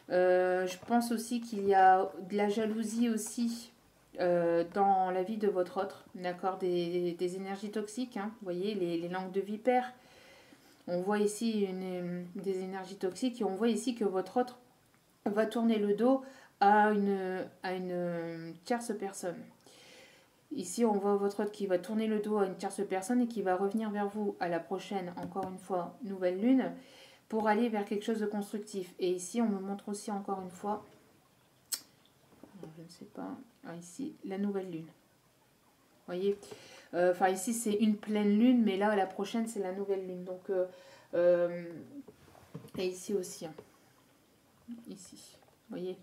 Je pense aussi qu'il y a de la jalousie aussi dans la vie de votre autre, d'accord? Des énergies toxiques, hein, vous voyez, les langues de vipère. On voit ici des énergies toxiques et on voit ici que votre autre va tourner le dos à une tierce personne. Ici, on voit votre autre qui va tourner le dos à une tierce personne et qui va revenir vers vous à la prochaine, encore une fois, nouvelle lune, pour aller vers quelque chose de constructif. Et ici, on me montre aussi encore une fois, je ne sais pas, ici, la nouvelle lune. Vous voyez, ici c'est une pleine lune, mais là la prochaine c'est la nouvelle lune. Donc et ici aussi. Hein. ici. Vous voyez.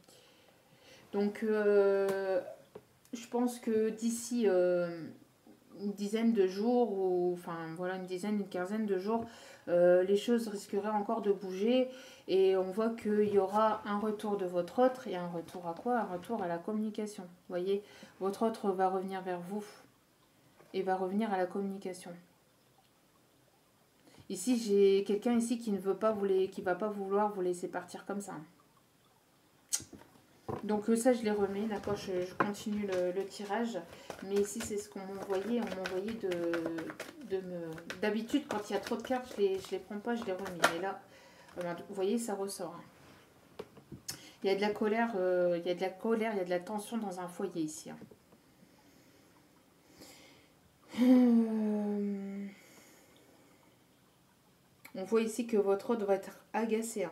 Donc, je pense que d'ici une dizaine de jours, ou enfin voilà, une quinzaine de jours, les choses risqueraient encore de bouger. Et on voit qu'il y aura un retour de votre autre. Et un retour à quoi? Un retour à la communication. Vous voyez, votre autre va revenir vers vous et va revenir à la communication. Ici, j'ai quelqu'un ici qui ne veut pas qui va pas vouloir vous laisser partir comme ça. Donc ça, je les remets, d'accord, je continue le tirage. Mais ici, c'est ce qu'on m'envoyait. On m'envoyait D'habitude, quand il y a trop de cartes, je les prends pas, je les remets. Mais là, vous voyez, ça ressort. Il y a de la colère, il y a de la tension dans un foyer ici. On voit ici que votre autre va être agacé.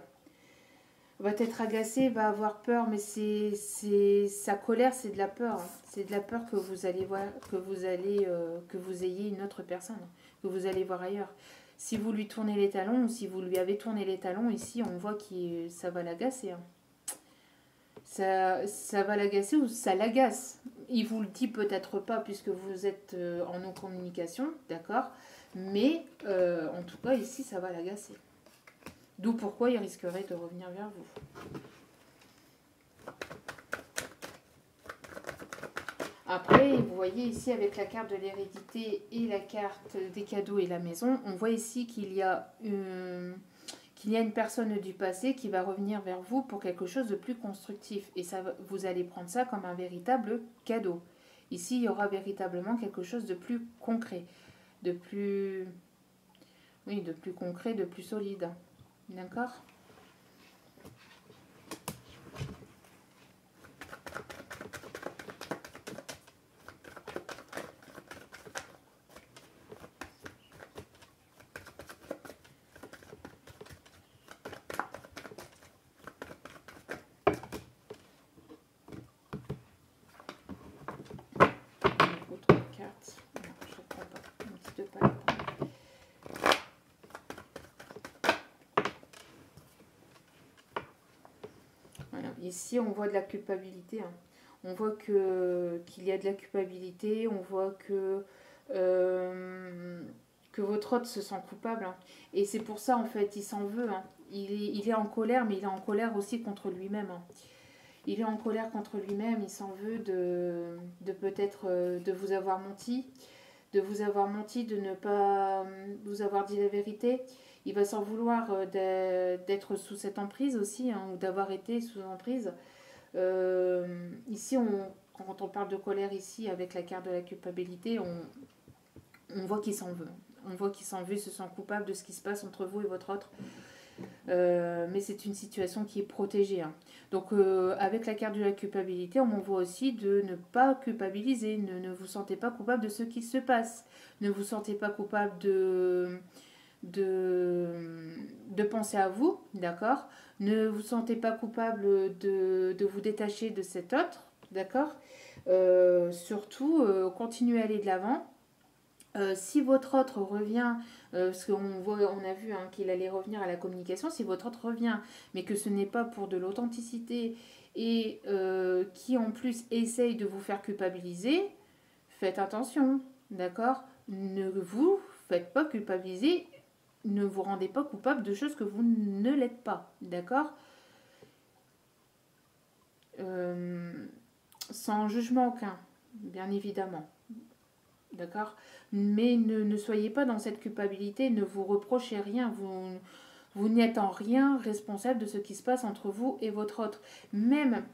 Va être agacé, va avoir peur, mais sa colère, c'est de la peur. C'est de la peur que vous allez voir, que vous ayez une autre personne, que vous allez voir ailleurs. Si vous lui tournez les talons, ou si vous lui avez tourné les talons, ici, on voit que ça va l'agacer. Ça va l'agacer ou ça l'agace. Il vous le dit peut-être pas puisque vous êtes en non-communication, d'accord. Mais en tout cas, ici, ça va l'agacer. D'où pourquoi il risquerait de revenir vers vous. Après, vous voyez ici avec la carte de l'hérédité et la carte des cadeaux et la maison, on voit ici qu'il y a une personne du passé qui va revenir vers vous pour quelque chose de plus constructif. Et ça, vous allez prendre ça comme un véritable cadeau. Ici, il y aura véritablement quelque chose de plus concret, de plus concret, de plus solide. D'accord ? Ici, on voit de la culpabilité. On voit qu'il y a de la culpabilité. On voit que votre autre se sent coupable. Et c'est pour ça, en fait, il s'en veut. Il est en colère, mais il est en colère aussi contre lui-même. Il est en colère contre lui-même. Il s'en veut de peut-être de vous avoir menti. De ne pas vous avoir dit la vérité. Il va s'en vouloir d'être sous cette emprise aussi, ou d'avoir été sous emprise. Ici, quand on parle de colère ici, avec la carte de la culpabilité, on voit qu'il s'en veut. On voit qu'il s'en veut, il se sent coupable de ce qui se passe entre vous et votre autre. Mais c'est une situation qui est protégée. Donc, avec la carte de la culpabilité, on m'envoie aussi de ne pas culpabiliser. Ne vous sentez pas coupable de ce qui se passe. Ne vous sentez pas coupable de penser à vous, d'accord. Ne vous sentez pas coupable de vous détacher de cet autre, d'accord. Surtout, continuez à aller de l'avant. Si votre autre revient, parce qu'on a vu qu'il allait revenir à la communication, si votre autre revient, mais que ce n'est pas pour de l'authenticité et qui en plus essaye de vous faire culpabiliser, faites attention, d'accord. Ne vous faites pas culpabiliser. Ne vous rendez pas coupable de choses que vous ne l'êtes pas, d'accord. Sans jugement aucun, bien évidemment, d'accord. Mais ne soyez pas dans cette culpabilité, ne vous reprochez rien, vous n'êtes en rien responsable de ce qui se passe entre vous et votre autre. Même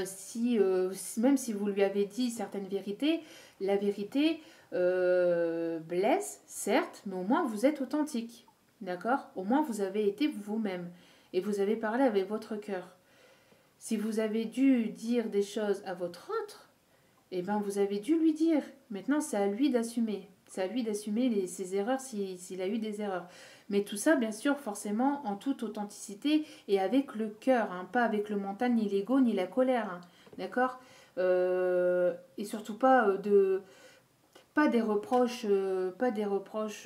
si vous lui avez dit certaines vérités, la vérité blesse, certes, mais au moins vous êtes authentique, d'accord. Au moins vous avez été vous-même et vous avez parlé avec votre cœur. Si vous avez dû dire des choses à votre autre, eh bien vous avez dû lui dire. Maintenant c'est à lui d'assumer. C'est à lui d'assumer ses erreurs s'il a eu des erreurs. Mais tout ça, bien sûr, forcément, en toute authenticité et avec le cœur, pas avec le mental, ni l'ego, ni la colère. D'accord. Et surtout pas des reproches,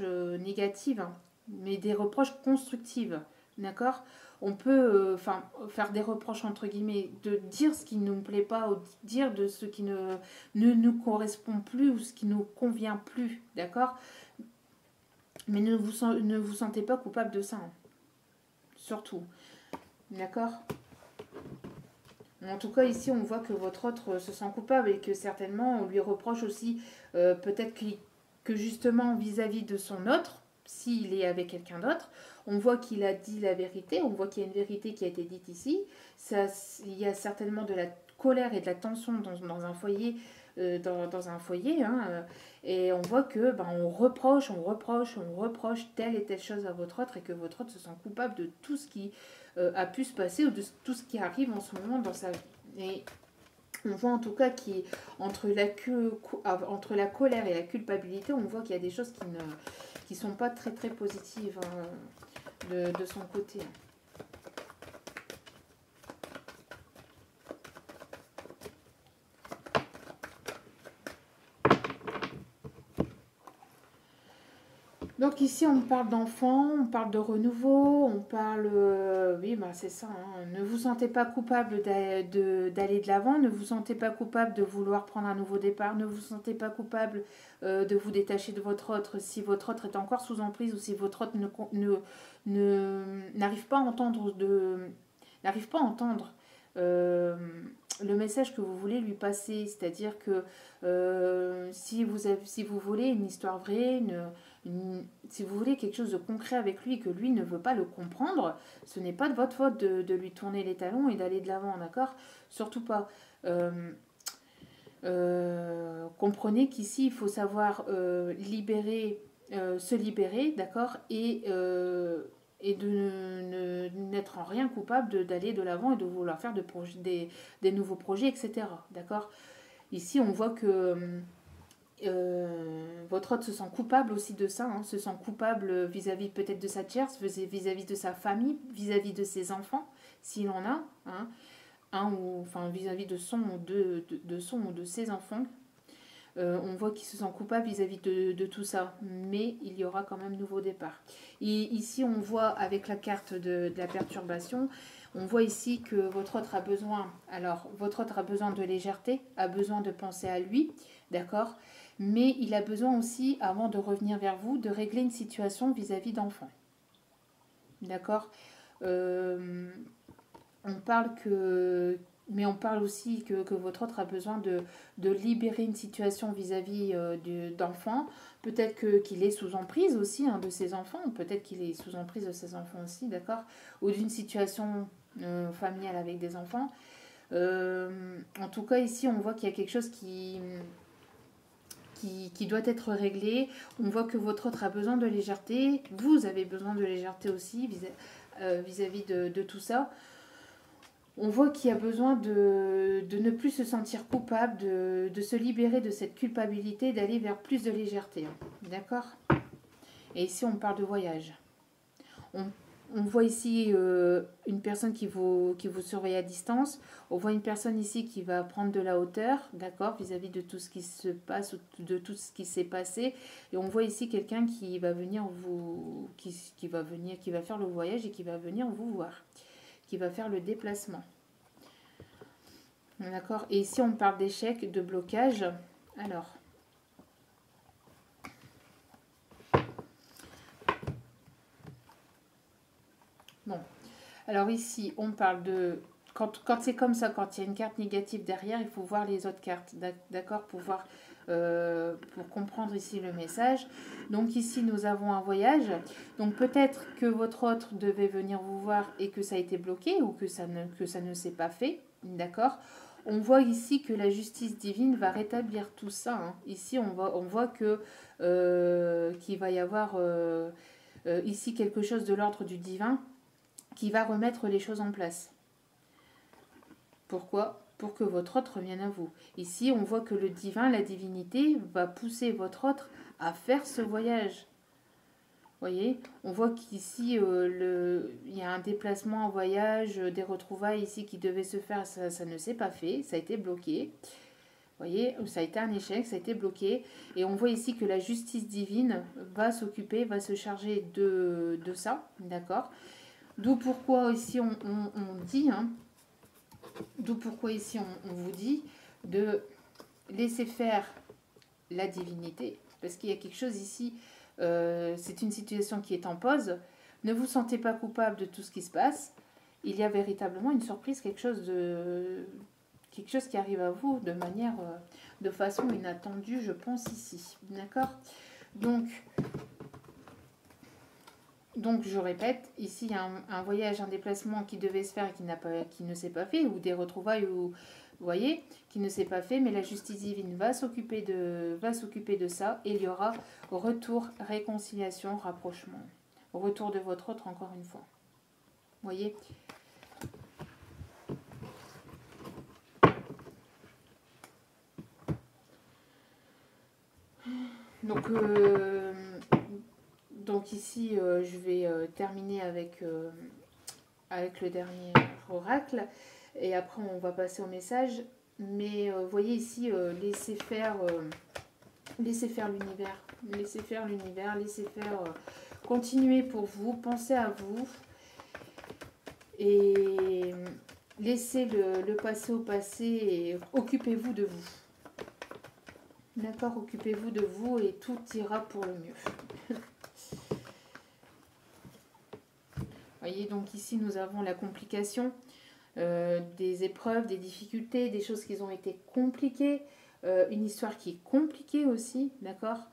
négatifs, mais des reproches constructifs. D'accord. on peut faire des reproches, entre guillemets, de dire ce qui ne nous plaît pas, ou dire de ce qui ne nous correspond plus ou ce qui ne nous convient plus, d'accord? Mais ne vous sentez pas coupable de ça, hein. Surtout, d'accord? En tout cas, ici, on voit que votre autre se sent coupable et que certainement, on lui reproche aussi peut-être que justement, vis-à-vis de son autre, s'il est avec quelqu'un d'autre, on voit qu'il a dit la vérité, on voit qu'il y a une vérité qui a été dite ici. Ça, il y a certainement de la colère et de la tension dans un foyer, dans un foyer, hein, et on voit que on reproche telle et telle chose à votre autre et que votre autre se sent coupable de tout ce qui a pu se passer ou de tout ce qui arrive en ce moment dans sa vie. Et on voit en tout cas qu'entre entre la colère et la culpabilité, on voit qu'il y a des choses qui sont pas très très positives, hein, de son côté. Donc ici, on parle d'enfants, on parle de renouveau, on parle... oui, c'est ça. Hein. Ne vous sentez pas coupable d'aller de l'avant, ne vous sentez pas coupable de vouloir prendre un nouveau départ, ne vous sentez pas coupable de vous détacher de votre autre si votre autre est encore sous emprise ou si votre autre n'arrive pas à entendre, le message que vous voulez lui passer. C'est-à-dire que si vous voulez une histoire vraie, si vous voulez quelque chose de concret avec lui et que lui ne veut pas le comprendre, ce n'est pas de votre faute de lui tourner les talons et d'aller de l'avant, d'accord? Surtout pas. Comprenez qu'ici, il faut savoir se libérer, d'accord? Et de n'être en rien coupable d'aller de l'avant et de vouloir faire des nouveaux projets, etc. D'accord? Ici, on voit que votre autre se sent coupable aussi de ça, hein, se sent coupable vis-à-vis peut-être de sa tierce, vis-à-vis de sa famille, vis-à-vis de ses enfants, s'il en a, hein, vis-à-vis de son ou de ses enfants. On voit qu'il se sent coupable vis-à-vis de tout ça, mais il y aura quand même nouveau départ. Et ici, on voit avec la carte de la perturbation, on voit ici que votre autre a besoin, de légèreté, a besoin de penser à lui, d'accord? Mais il a besoin aussi, avant de revenir vers vous, de régler une situation vis-à-vis d'enfants. D'accord? On parle aussi que votre autre a besoin de libérer une situation vis-à-vis d'enfants. Peut-être qu'il est sous emprise aussi, hein, de ses enfants. Peut-être qu'il est sous emprise de ses enfants aussi, d'accord? Ou d'une situation familiale avec des enfants. En tout cas, ici, on voit qu'il y a quelque chose qui doit être réglé. On voit que votre autre a besoin de légèreté. Vous avez besoin de légèreté aussi vis-à-vis de tout ça. On voit qu'il y a besoin de ne plus se sentir coupable, de se libérer de cette culpabilité, d'aller vers plus de légèreté. D'accord? Et ici, on parle de voyage. On voit ici une personne qui vous surveille à distance. On voit une personne ici qui va prendre de la hauteur, d'accord, vis-à-vis de tout ce qui se passe, de tout ce qui s'est passé. Et on voit ici quelqu'un qui va venir qui va faire le voyage et qui va venir vous voir, qui va faire le déplacement. D'accord? Et ici, on parle d'échec, de blocage. Alors... Bon, alors ici, on parle de... Quand c'est comme ça, quand il y a une carte négative derrière, il faut voir les autres cartes, d'accord, pour comprendre ici le message. Donc ici, nous avons un voyage. Donc peut-être que votre autre devait venir vous voir et que ça a été bloqué ou que ça ne s'est pas fait, d'accord. On voit ici que la justice divine va rétablir tout ça, hein. Ici, on voit qu'il va y avoir ici quelque chose de l'ordre du divin qui va remettre les choses en place. Pourquoi? Pour que votre autre revienne à vous. Ici, on voit que le divin, la divinité, va pousser votre autre à faire ce voyage. Voyez, on voit qu'ici, il y a un déplacement, un voyage, des retrouvailles ici qui devaient se faire, ça ne s'est pas fait, ça a été bloqué. Voyez, ça a été un échec, ça a été bloqué. Et on voit ici que la justice divine va s'occuper, va se charger de ça, d'accord? D'où pourquoi ici on dit, hein, d'où pourquoi ici on vous dit de laisser faire la divinité, parce qu'il y a quelque chose ici, c'est une situation qui est en pause. Ne vous sentez pas coupable de tout ce qui se passe. Il y a véritablement une surprise, quelque chose qui arrive à vous de manière, de façon inattendue, je pense ici. D'accord? Donc, je répète, ici, il y a un voyage, un déplacement qui devait se faire et qui ne s'est pas fait, ou des retrouvailles, ou, vous voyez, qui ne s'est pas fait, mais la justice divine va s'occuper de ça, et il y aura retour, réconciliation, rapprochement. Retour de votre autre, encore une fois. Vous voyez? Donc ici, je vais terminer avec le dernier oracle. Et après, on va passer au message. Mais vous voyez ici, laissez faire l'univers. Laissez faire l'univers, laissez faire... continuez pour vous, pensez à vous. Et laissez le passé au passé et occupez-vous de vous. D'accord, occupez-vous de vous et tout ira pour le mieux. Voyez, donc ici nous avons la complication, des épreuves, des difficultés, des choses qui ont été compliquées, une histoire qui est compliquée aussi, d'accord.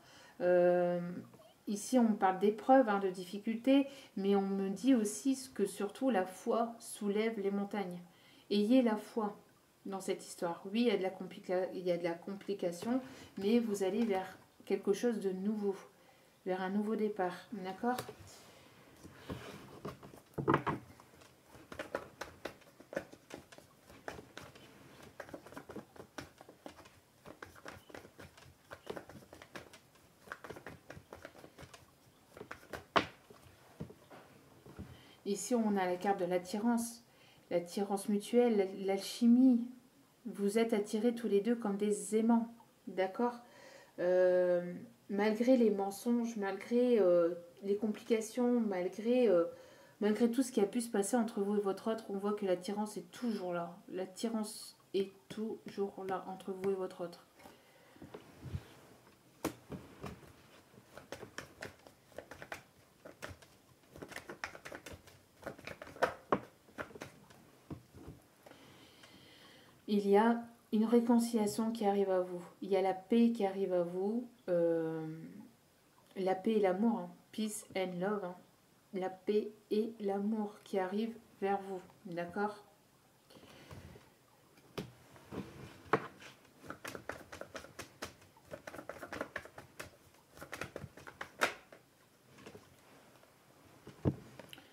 Ici on parle d'épreuves, hein, de difficultés, mais on me dit aussi que surtout la foi soulève les montagnes. Ayez la foi dans cette histoire. Oui, il y a de la complication, mais vous allez vers quelque chose de nouveau, vers un nouveau départ, d'accord. Ici, on a la carte de l'attirance mutuelle, l'alchimie. Vous êtes attirés tous les deux comme des aimants, d'accord. Malgré les mensonges, malgré les complications, malgré tout ce qui a pu se passer entre vous et votre autre, on voit que l'attirance est toujours là. L'attirance est toujours là entre vous et votre autre. Il y a une réconciliation qui arrive à vous. Il y a la paix qui arrive à vous. La paix et l'amour. Hein. Peace and love. Hein. La paix et l'amour qui arrivent vers vous. D'accord ?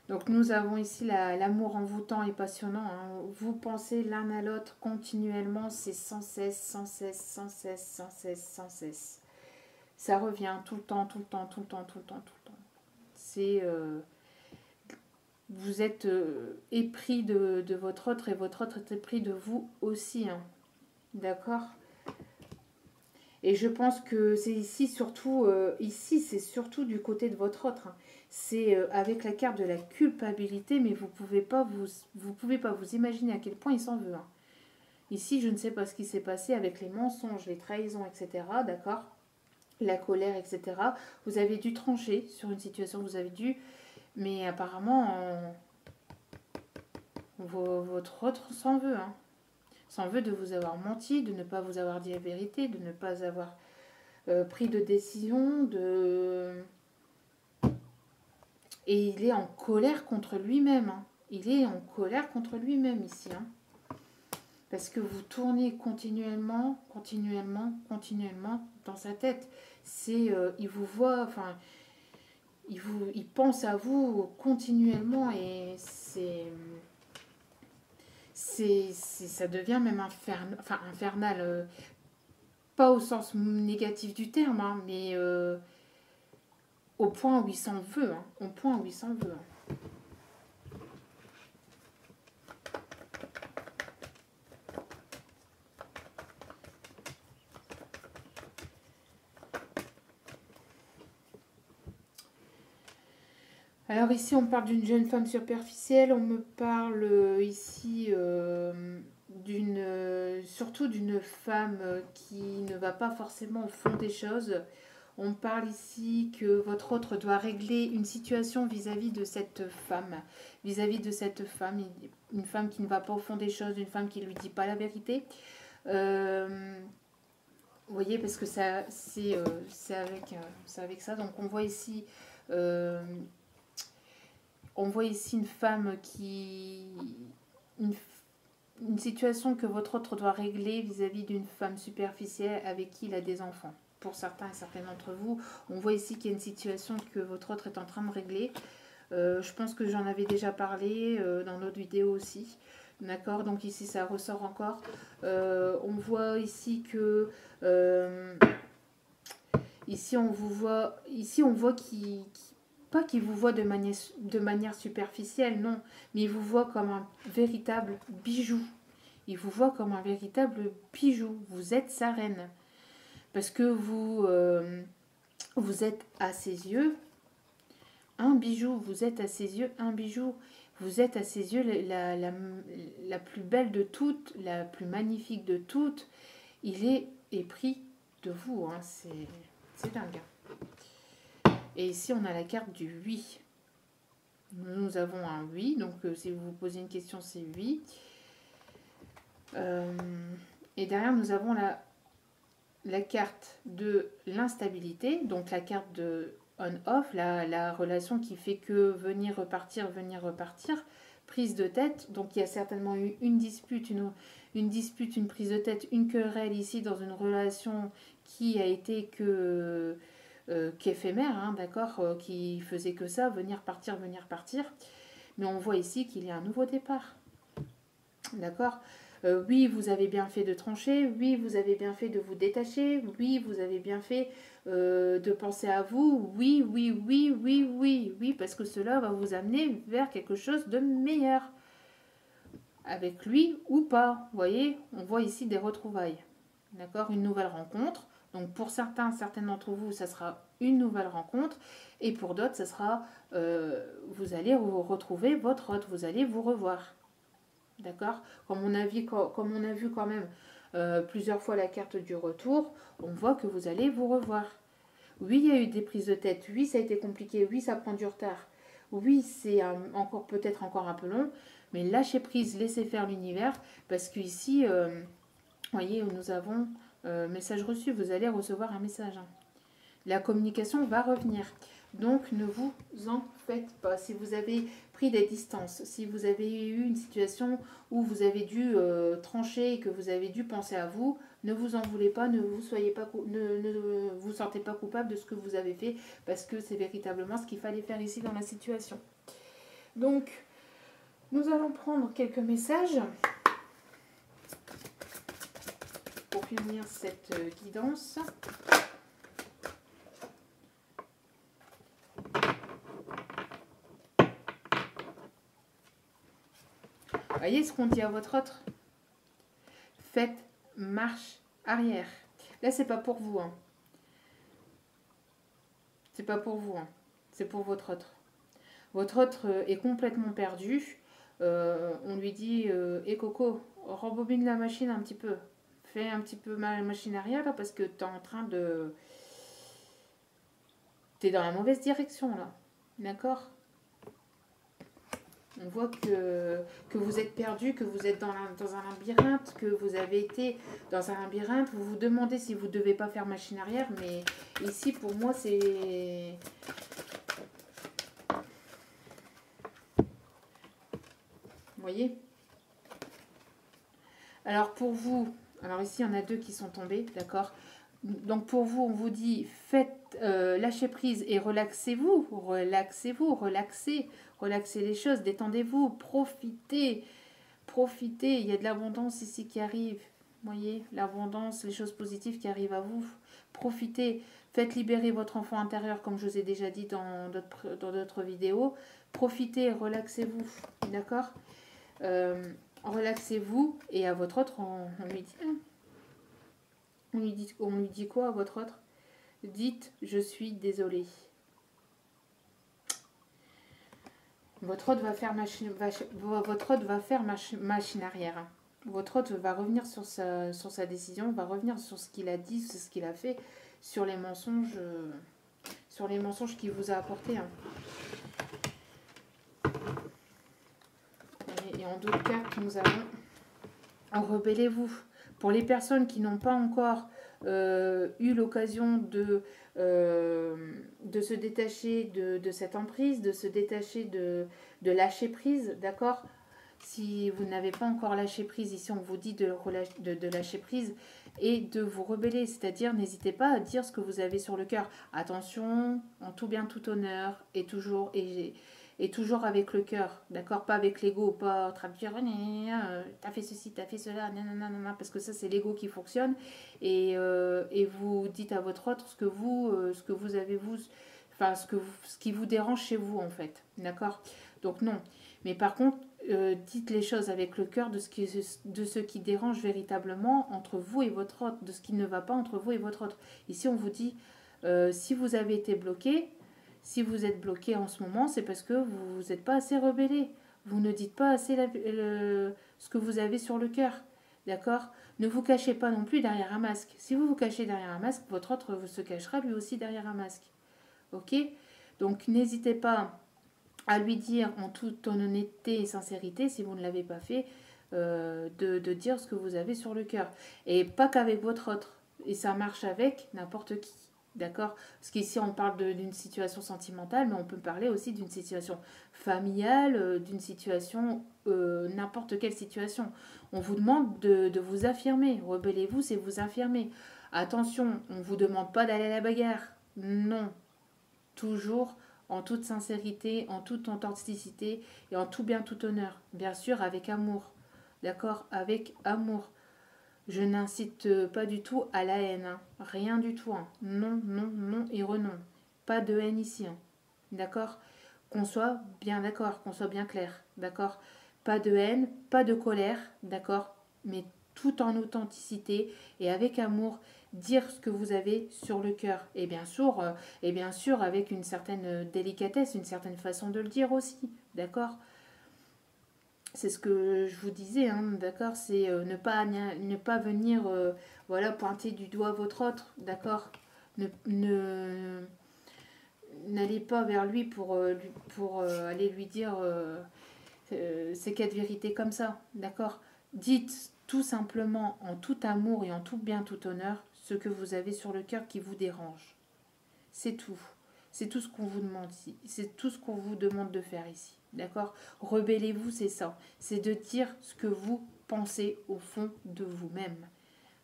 Donc nous avons ici l'amour envoûtant et passionnant. Hein. Vous pensez l'un à l'autre continuellement, c'est sans cesse, sans cesse, sans cesse, sans cesse, sans cesse. Ça revient tout le temps, tout le temps, tout le temps, tout le temps, tout le temps. C'est... vous êtes épris de votre autre et votre autre est épris de vous aussi. Hein. D'accord ? Et je pense que c'est ici surtout, c'est surtout du côté de votre autre. Hein. C'est avec la carte de la culpabilité, mais vous pouvez pas vous imaginer à quel point il s'en veut. Hein. Ici, je ne sais pas ce qui s'est passé avec les mensonges, les trahisons, etc. D'accord ? La colère, etc. Vous avez dû trancher sur une situation, mais apparemment, votre autre s'en veut. Hein. S'en veut de vous avoir menti, de ne pas vous avoir dit la vérité, de ne pas avoir pris de décision, et il est en colère contre lui-même. Hein. Il est en colère contre lui-même ici. Hein. Parce que vous tournez continuellement dans sa tête. Il vous voit, enfin, il pense à vous continuellement et ça devient même infernal. Pas au sens négatif du terme, hein, mais au point où il s'en veut. Hein, au point où il s'en veut. Hein. Alors ici, on parle d'une jeune femme superficielle. On me parle ici surtout d'une femme qui ne va pas forcément au fond des choses. On parle ici que votre autre doit régler une situation vis-à-vis de cette femme. Vis-à-vis de cette femme, une femme qui ne va pas au fond des choses, une femme qui ne lui dit pas la vérité. Vous voyez, parce que c'est avec ça. Donc euh, on voit ici une femme une, une situation que votre autre doit régler vis-à-vis d'une femme superficielle avec qui il a des enfants. Pour certains et certaines d'entre vous, on voit ici qu'il y a une situation que votre autre est en train de régler. Je pense que j'en avais déjà parlé dans d'autres vidéos aussi. D'accord, donc ici ça ressort encore. On voit ici que ici on voit pas qu'il vous voit de manière superficielle, non, mais il vous voit comme un véritable bijou. Il vous voit comme un véritable bijou. Vous êtes sa reine. Parce que vous êtes à ses yeux un bijou. Vous êtes à ses yeux un bijou. Vous êtes à ses yeux la plus belle de toutes, la plus magnifique de toutes. Il est épris de vous. Hein. C'est dingue. Et ici, on a la carte du oui. Nous avons un oui. Donc, si vous vous posez une question, c'est oui. Et derrière, nous avons la carte de l'instabilité. Donc, la carte de on-off, la relation qui fait que venir, repartir, prise de tête. Donc, il y a certainement eu une dispute, une prise de tête, une querelle ici dans une relation qui a été qu'éphémère, hein, d'accord, qui faisait que ça, venir, partir. Mais on voit ici qu'il y a un nouveau départ. D'accord. Oui, vous avez bien fait de trancher. Oui, vous avez bien fait de vous détacher. Oui, vous avez bien fait de penser à vous. Oui, parce que cela va vous amener vers quelque chose de meilleur. Avec lui ou pas. Vous voyez, on voit ici des retrouvailles. D'accord, une nouvelle rencontre. Donc pour certaines d'entre vous, ça sera une nouvelle rencontre. Et pour d'autres, ça sera, vous allez retrouver votre hôte. Vous allez vous revoir. D'accord, comme on a vu quand même plusieurs fois la carte du retour, on voit que vous allez vous revoir. Oui, il y a eu des prises de tête. Oui, ça a été compliqué. Oui, ça prend du retard. Oui, c'est peut-être encore un peu long. Mais lâchez prise, laissez faire l'univers. Parce qu'ici, voyez, nous avons message reçu. Vous allez recevoir un message. Hein. La communication va revenir. Donc, ne vous en faites pas. Si vous avez pris des distances, si vous avez eu une situation où vous avez dû trancher et que vous avez dû penser à vous, ne vous en voulez pas, ne vous sentez pas coupable de ce que vous avez fait parce que c'est véritablement ce qu'il fallait faire ici dans la situation. Donc, nous allons prendre quelques messages pour finir cette guidance. Voyez ce qu'on dit à votre autre. Faites marche arrière. Là, c'est pas pour vous. Hein. C'est pas pour vous. Hein. C'est pour votre autre. Votre autre est complètement perdu. On lui dit Coco, rembobine la machine un petit peu. Fais un petit peu ma machine arrière là parce que tu es en train de. Tu es dans la mauvaise direction là. D'accord ? On voit que vous êtes perdu, que vous êtes dans un labyrinthe, que vous avez été dans un labyrinthe. Vous vous demandez si vous ne devez pas faire machine arrière, mais ici, pour moi, c'est... Vous voyez ? Alors, pour vous... Alors ici, il y en a deux qui sont tombés, d'accord ? Donc, pour vous, on vous dit, lâchez prise et relaxez-vous. Relaxez les choses, détendez-vous, profitez, il y a de l'abondance ici qui arrive, vous voyez, l'abondance, les choses positives qui arrivent à vous, profitez, faites libérer votre enfant intérieur comme je vous ai déjà dit dans d'autres vidéos, profitez, relaxez-vous, d'accord, relaxez-vous et à votre autre, on lui dit quoi à votre autre? Dites, je suis désolée. Votre hôte va faire votre hôte va faire machine arrière. Hein. Votre hôte va revenir sur sa décision, va revenir sur ce qu'il a dit, sur ce qu'il a fait, sur les mensonges qu'il vous a apportés. Hein. Et en d'autres cartes, nous avons rebellez-vous. Pour les personnes qui n'ont pas encore eu l'occasion de se détacher de cette emprise, de se détacher de lâcher prise, d'accord? Si vous n'avez pas encore lâché prise, ici on vous dit de lâcher prise et de vous rebeller, c'est-à-dire n'hésitez pas à dire ce que vous avez sur le cœur. Attention, en tout bien, tout honneur, et toujours avec le cœur, d'accord? Pas avec l'ego, pas en train de dire t'as fait ceci, t'as fait cela, nanana, parce que ça c'est l'ego qui fonctionne et vous dites à votre autre ce que vous avez vous, enfin ce qui vous dérange chez vous en fait, d'accord? Donc non, mais par contre dites les choses avec le cœur de ce qui dérange véritablement entre vous et votre autre, de ce qui ne va pas entre vous et votre autre. Ici on vous dit si vous avez été bloqué. Si vous êtes bloqué en ce moment, c'est parce que vous n'êtes pas assez rebellé. Vous ne dites pas assez ce que vous avez sur le cœur. D'accord? Ne vous cachez pas non plus derrière un masque. Si vous vous cachez derrière un masque, votre autre se cachera lui aussi derrière un masque. Ok? Donc n'hésitez pas à lui dire en toute honnêteté et sincérité, si vous ne l'avez pas fait, de dire ce que vous avez sur le cœur. Et pas qu'avec votre autre. Et ça marche avec n'importe qui. D'accord? Parce qu'ici, on parle d'une situation sentimentale, mais on peut parler aussi d'une situation familiale, d'une situation, n'importe quelle situation. On vous demande de vous affirmer. Rebellez-vous, c'est vous affirmer. Attention, on ne vous demande pas d'aller à la bagarre. Non. Toujours en toute sincérité, en toute authenticité et en tout bien, tout honneur. Bien sûr, avec amour. D'accord? Avec amour. Je n'incite pas du tout à la haine. Hein. Rien du tout. Hein. Non, non, non et renom. Pas de haine ici. Hein. D'accord? Qu'on soit bien d'accord, qu'on soit bien clair. D'accord? Pas de haine, pas de colère. D'accord? Mais tout en authenticité et avec amour, dire ce que vous avez sur le cœur. Et bien sûr avec une certaine délicatesse, une certaine façon de le dire aussi. D'accord? C'est ce que je vous disais, hein, d'accord? C'est ne pas venir voilà, pointer du doigt votre autre, d'accord? N'allez pas vers lui pour aller lui dire ces quatre vérités comme ça, d'accord? Dites tout simplement en tout amour et en tout bien, tout honneur, ce que vous avez sur le cœur qui vous dérange. C'est tout. C'est tout ce qu'on vous demande ici. C'est tout ce qu'on vous demande de faire ici. D'accord? Rebellez-vous, c'est ça. C'est de dire ce que vous pensez au fond de vous-même.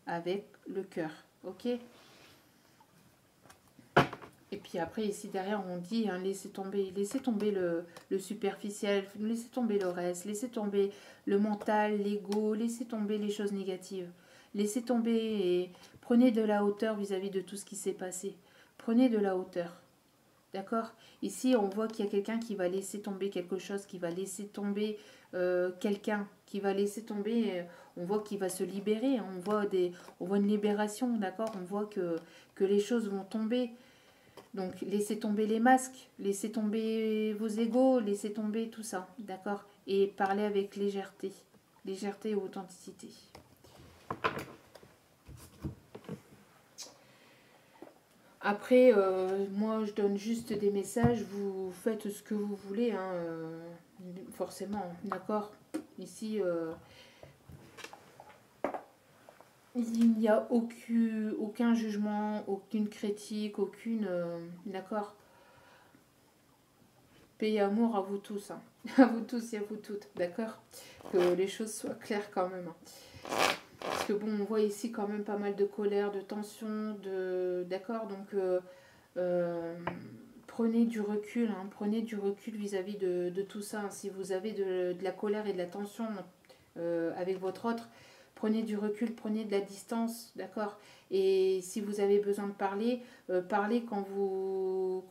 Avec le cœur. Ok? Et puis après, ici derrière, on dit laissez tomber le superficiel, laissez tomber le reste, laissez tomber le mental, l'ego, laissez tomber les choses négatives. Laissez tomber et prenez de la hauteur vis-à-vis de tout ce qui s'est passé. Prenez de la hauteur. D'accord? Ici, on voit qu'il y a quelqu'un qui va laisser tomber quelque chose, qui va laisser tomber quelqu'un, qui va laisser tomber, on voit qu'il va se libérer, hein, on voit une libération, d'accord? On voit que les choses vont tomber. Donc, laissez tomber les masques, laissez tomber vos égos, laissez tomber tout ça, d'accord? Et parlez avec légèreté, légèreté et authenticité. Après, moi, je donne juste des messages, vous faites ce que vous voulez, hein, forcément, d'accord? Ici, il n'y a aucun jugement, aucune critique, d'accord? Paix et amour à vous tous, hein. À vous tous et à vous toutes, d'accord? Que les choses soient claires quand même. Hein. Parce que bon, on voit ici quand même pas mal de colère, de tension, d'accord? Donc, prenez du recul, hein, prenez du recul vis-à-vis de tout ça. Hein. Si vous avez de la colère et de la tension avec votre autre, prenez du recul, prenez de la distance, d'accord? Et si vous avez besoin de parler, parlez quand vous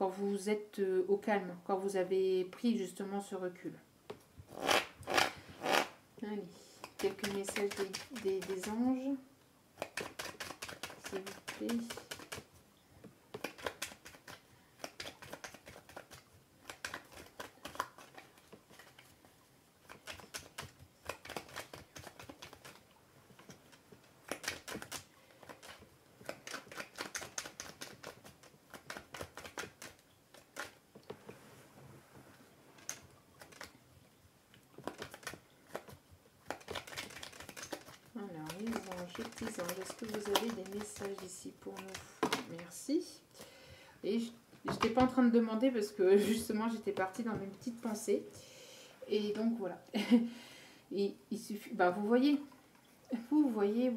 êtes au calme, quand vous avez pris justement ce recul. Allez, quelques messages des anges, s'il vous plaît. anges, petits anges, est-ce que vous avez des messages ici pour nous? Merci. Et je n'étais pas en train de demander parce que justement j'étais partie dans une petite pensée. Et donc voilà. Et il suffit. Bah vous voyez. Vous voyez.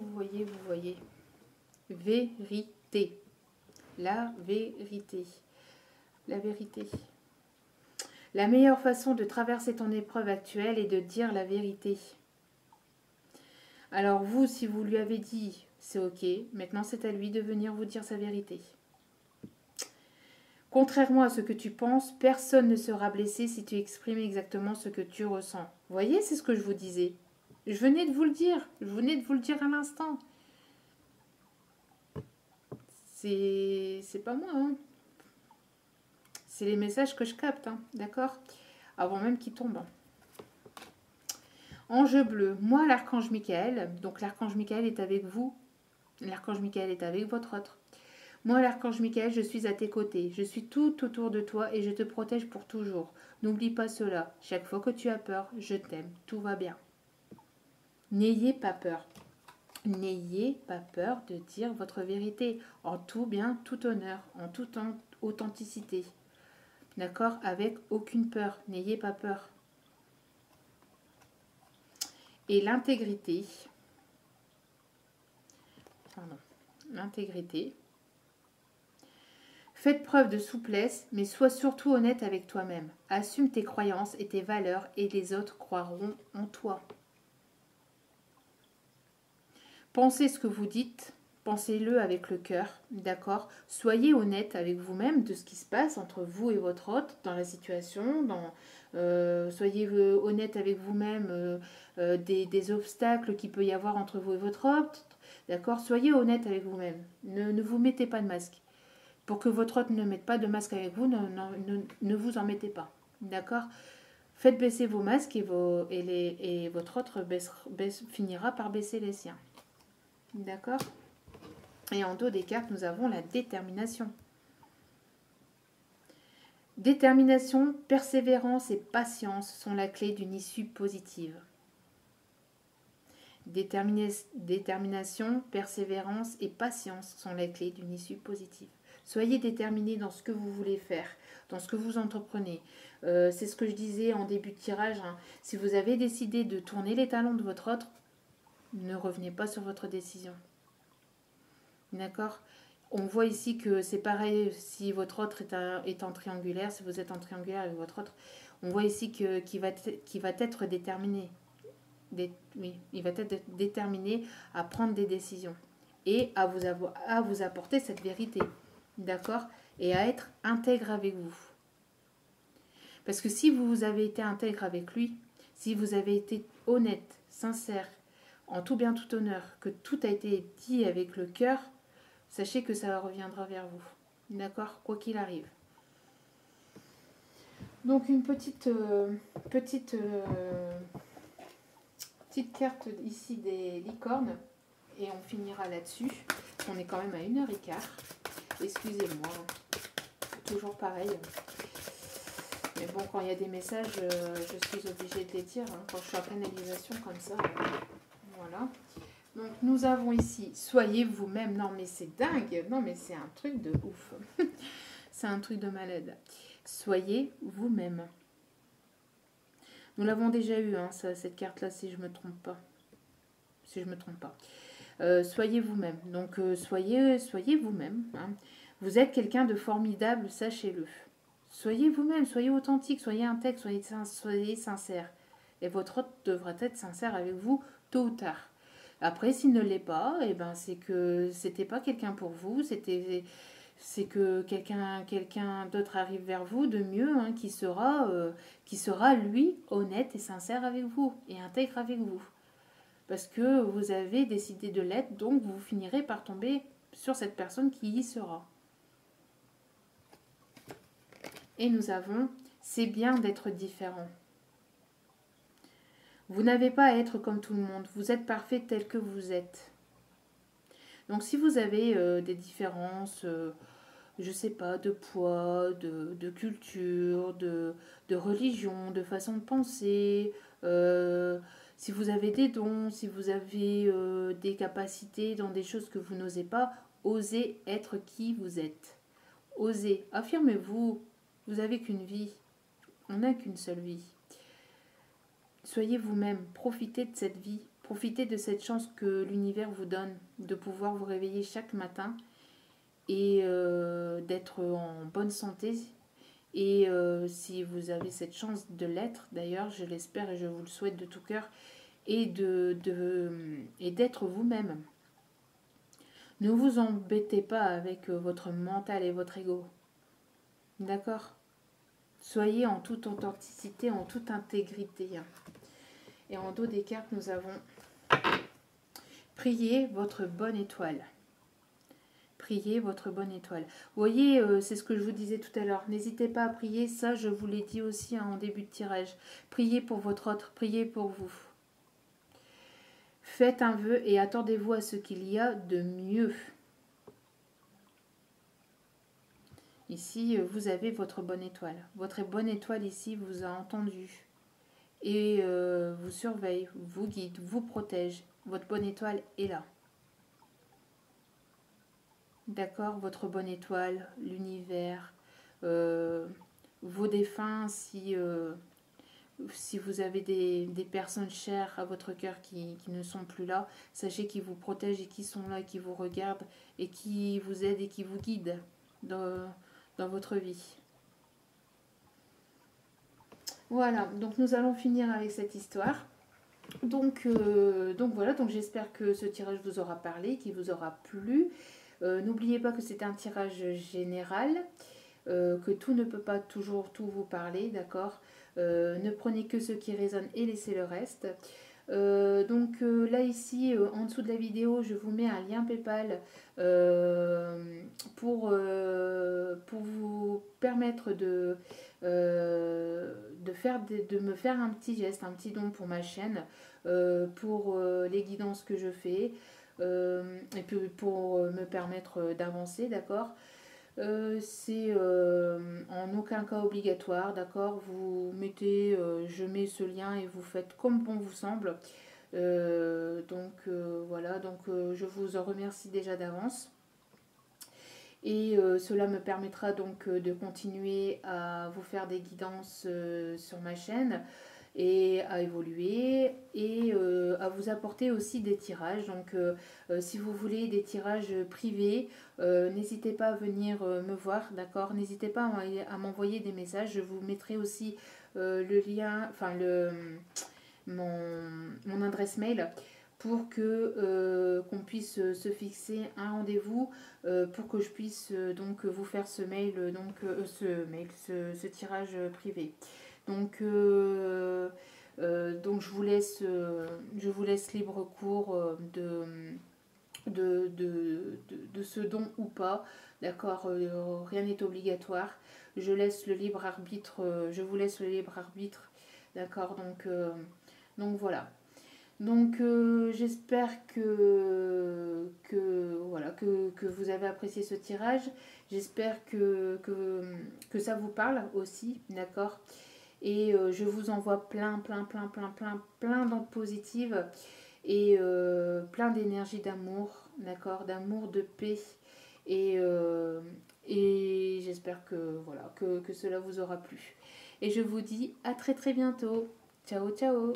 Vérité. La vérité. La vérité. La meilleure façon de traverser ton épreuve actuelle est de dire la vérité. Alors vous, si vous lui avez dit, c'est ok, maintenant c'est à lui de venir vous dire sa vérité. Contrairement à ce que tu penses, personne ne sera blessé si tu exprimes exactement ce que tu ressens. Vous voyez, c'est ce que je vous disais. Je venais de vous le dire. Je venais de vous le dire à l'instant. C'est pas moi, hein. C'est les messages que je capte, hein, d'accord? Avant même qu'ils tombent. Ange bleu, moi l'archange Michael, donc l'archange Michael est avec vous, l'archange Michael est avec votre autre. Moi l'archange Michael, je suis à tes côtés, je suis tout autour de toi et je te protège pour toujours. N'oublie pas cela, chaque fois que tu as peur, je t'aime, tout va bien. N'ayez pas peur. N'ayez pas peur de dire votre vérité, en tout bien, tout honneur, en toute authenticité. D'accord? Avec aucune peur, n'ayez pas peur. Et l'intégrité, l'intégrité. Faites preuve de souplesse, mais sois surtout honnête avec toi-même. Assume tes croyances et tes valeurs et les autres croiront en toi. Pensez ce que vous dites, pensez-le avec le cœur, d'accord? Soyez honnête avec vous-même de ce qui se passe entre vous et votre hôte dans la situation. Soyez honnête avec vous-même des obstacles qu'il peut y avoir entre vous et votre hôte, d'accord? Soyez honnête avec vous-même. Ne vous mettez pas de masque. Pour que votre hôte ne mette pas de masque avec vous, ne vous en mettez pas, d'accord? Faites baisser vos masques et votre hôte finira par baisser les siens. D'accord? Et en dos des cartes, nous avons la détermination. Détermination, persévérance et patience sont la clé d'une issue positive. Détermination, persévérance et patience sont la clé d'une issue positive. Soyez déterminés dans ce que vous voulez faire, dans ce que vous entreprenez. C'est ce que je disais en début de tirage. Hein. Si vous avez décidé de tourner les talons de votre autre, ne revenez pas sur votre décision. D'accord? On voit ici que c'est pareil si votre autre est en triangulaire, si vous êtes en triangulaire avec votre autre. On voit ici qu'il va être déterminé. Il va être déterminé à prendre des décisions et à vous apporter cette vérité. D'accord? Et à être intègre avec vous. Parce que si vous avez été intègre avec lui, si vous avez été honnête, sincère, en tout bien, tout honneur, que tout a été dit avec le cœur, sachez que ça reviendra vers vous. D'accord? Quoi qu'il arrive. Donc une petite carte ici des licornes. Et on finira là-dessus. On est quand même à 1h15. Excusez-moi. Toujours pareil. Mais bon, quand il y a des messages, je suis obligée de les dire. Hein, quand je suis en canalisation comme ça. Voilà. Donc nous avons ici, soyez vous-même. Non mais c'est dingue. Non mais c'est un truc de ouf. C'est un truc de malade. Soyez vous-même. Nous l'avons déjà eu, hein, cette carte-là, si je ne me trompe pas. Si je me trompe pas. Soyez vous-même. Donc soyez vous-même. Hein. Vous êtes quelqu'un de formidable, sachez-le. Soyez vous-même, soyez authentique, soyez intègre, soyez sincère. Et votre hôte devra être sincère avec vous tôt ou tard. Après, s'il ne l'est pas, eh ben, c'est que c'était pas quelqu'un pour vous, c'est que quelqu'un d'autre arrive vers vous de mieux, hein, qui sera lui honnête et sincère avec vous et intègre avec vous. Parce que vous avez décidé de l'être, donc vous finirez par tomber sur cette personne qui y sera. Et nous avons, c'est bien d'être différent. Vous n'avez pas à être comme tout le monde, vous êtes parfait tel que vous êtes. Donc si vous avez des différences, je sais pas, de poids, de culture, de religion, de façon de penser, Si vous avez des dons, si vous avez des capacités dans des choses que vous n'osez pas, osez être qui vous êtes. Osez, affirmez-vous, vous n'avez qu'une vie, on n'a qu'une seule vie. Soyez vous-même, profitez de cette vie, profitez de cette chance que l'univers vous donne, de pouvoir vous réveiller chaque matin et d'être en bonne santé. Et si vous avez cette chance de l'être, d'ailleurs, je l'espère et je vous le souhaite de tout cœur, et d'être vous-même. Ne vous embêtez pas avec votre mental et votre ego. D'accord? Soyez en toute authenticité, en toute intégrité. Et en dos des cartes, nous avons priez votre bonne étoile. Priez votre bonne étoile. Vous voyez, c'est ce que je vous disais tout à l'heure. N'hésitez pas à prier. Ça, je vous l'ai dit aussi en début de tirage. Priez pour votre autre. Priez pour vous. Faites un vœu et attendez-vous à ce qu'il y a de mieux. Ici, vous avez votre bonne étoile. Votre bonne étoile ici vous a entendu. Et vous surveille, vous guide, vous protège. Votre bonne étoile est là. D'accord, votre bonne étoile, l'univers, vos défunts, si vous avez des personnes chères à votre cœur qui ne sont plus là, sachez qu'ils vous protègent et qui sont là, et qui vous regardent et qui vous aident et qui vous guident dans votre vie. Voilà, donc nous allons finir avec cette histoire. Donc voilà, donc j'espère que ce tirage vous aura parlé, qu'il vous aura plu. N'oubliez pas que c'est un tirage général, que tout ne peut pas toujours tout vous parler, d'accord. Ne prenez que ce qui résonne et laissez le reste. Là ici, en dessous de la vidéo, je vous mets un lien PayPal pour vous permettre de me faire un petit geste, un petit don pour ma chaîne, pour les guidances que je fais. Et puis pour me permettre d'avancer, d'accord. C'est en aucun cas obligatoire, d'accord. Vous mettez, je mets ce lien et vous faites comme bon vous semble. Voilà, donc je vous en remercie déjà d'avance. Et cela me permettra donc de continuer à vous faire des guidances sur ma chaîne et à évoluer et à vous apporter aussi des tirages. Donc si vous voulez des tirages privés, n'hésitez pas à venir me voir, d'accord. N'hésitez pas à m'envoyer des messages. Je vous mettrai aussi le lien, enfin mon adresse mail pour que qu'on puisse se fixer un rendez-vous pour que je puisse donc vous faire ce mail, ce tirage privé. Donc je vous laisse libre cours de ce don ou pas, d'accord. Rien n'est obligatoire. Je laisse le libre arbitre, je vous laisse le libre arbitre, d'accord. Donc voilà. Donc j'espère voilà, que vous avez apprécié ce tirage. J'espère que ça vous parle aussi, d'accord. Et je vous envoie plein d'ondes positives et plein d'énergie d'amour, d'accord, d'amour, de paix. Et j'espère que voilà, que cela vous aura plu. Et je vous dis à très bientôt. Ciao, ciao.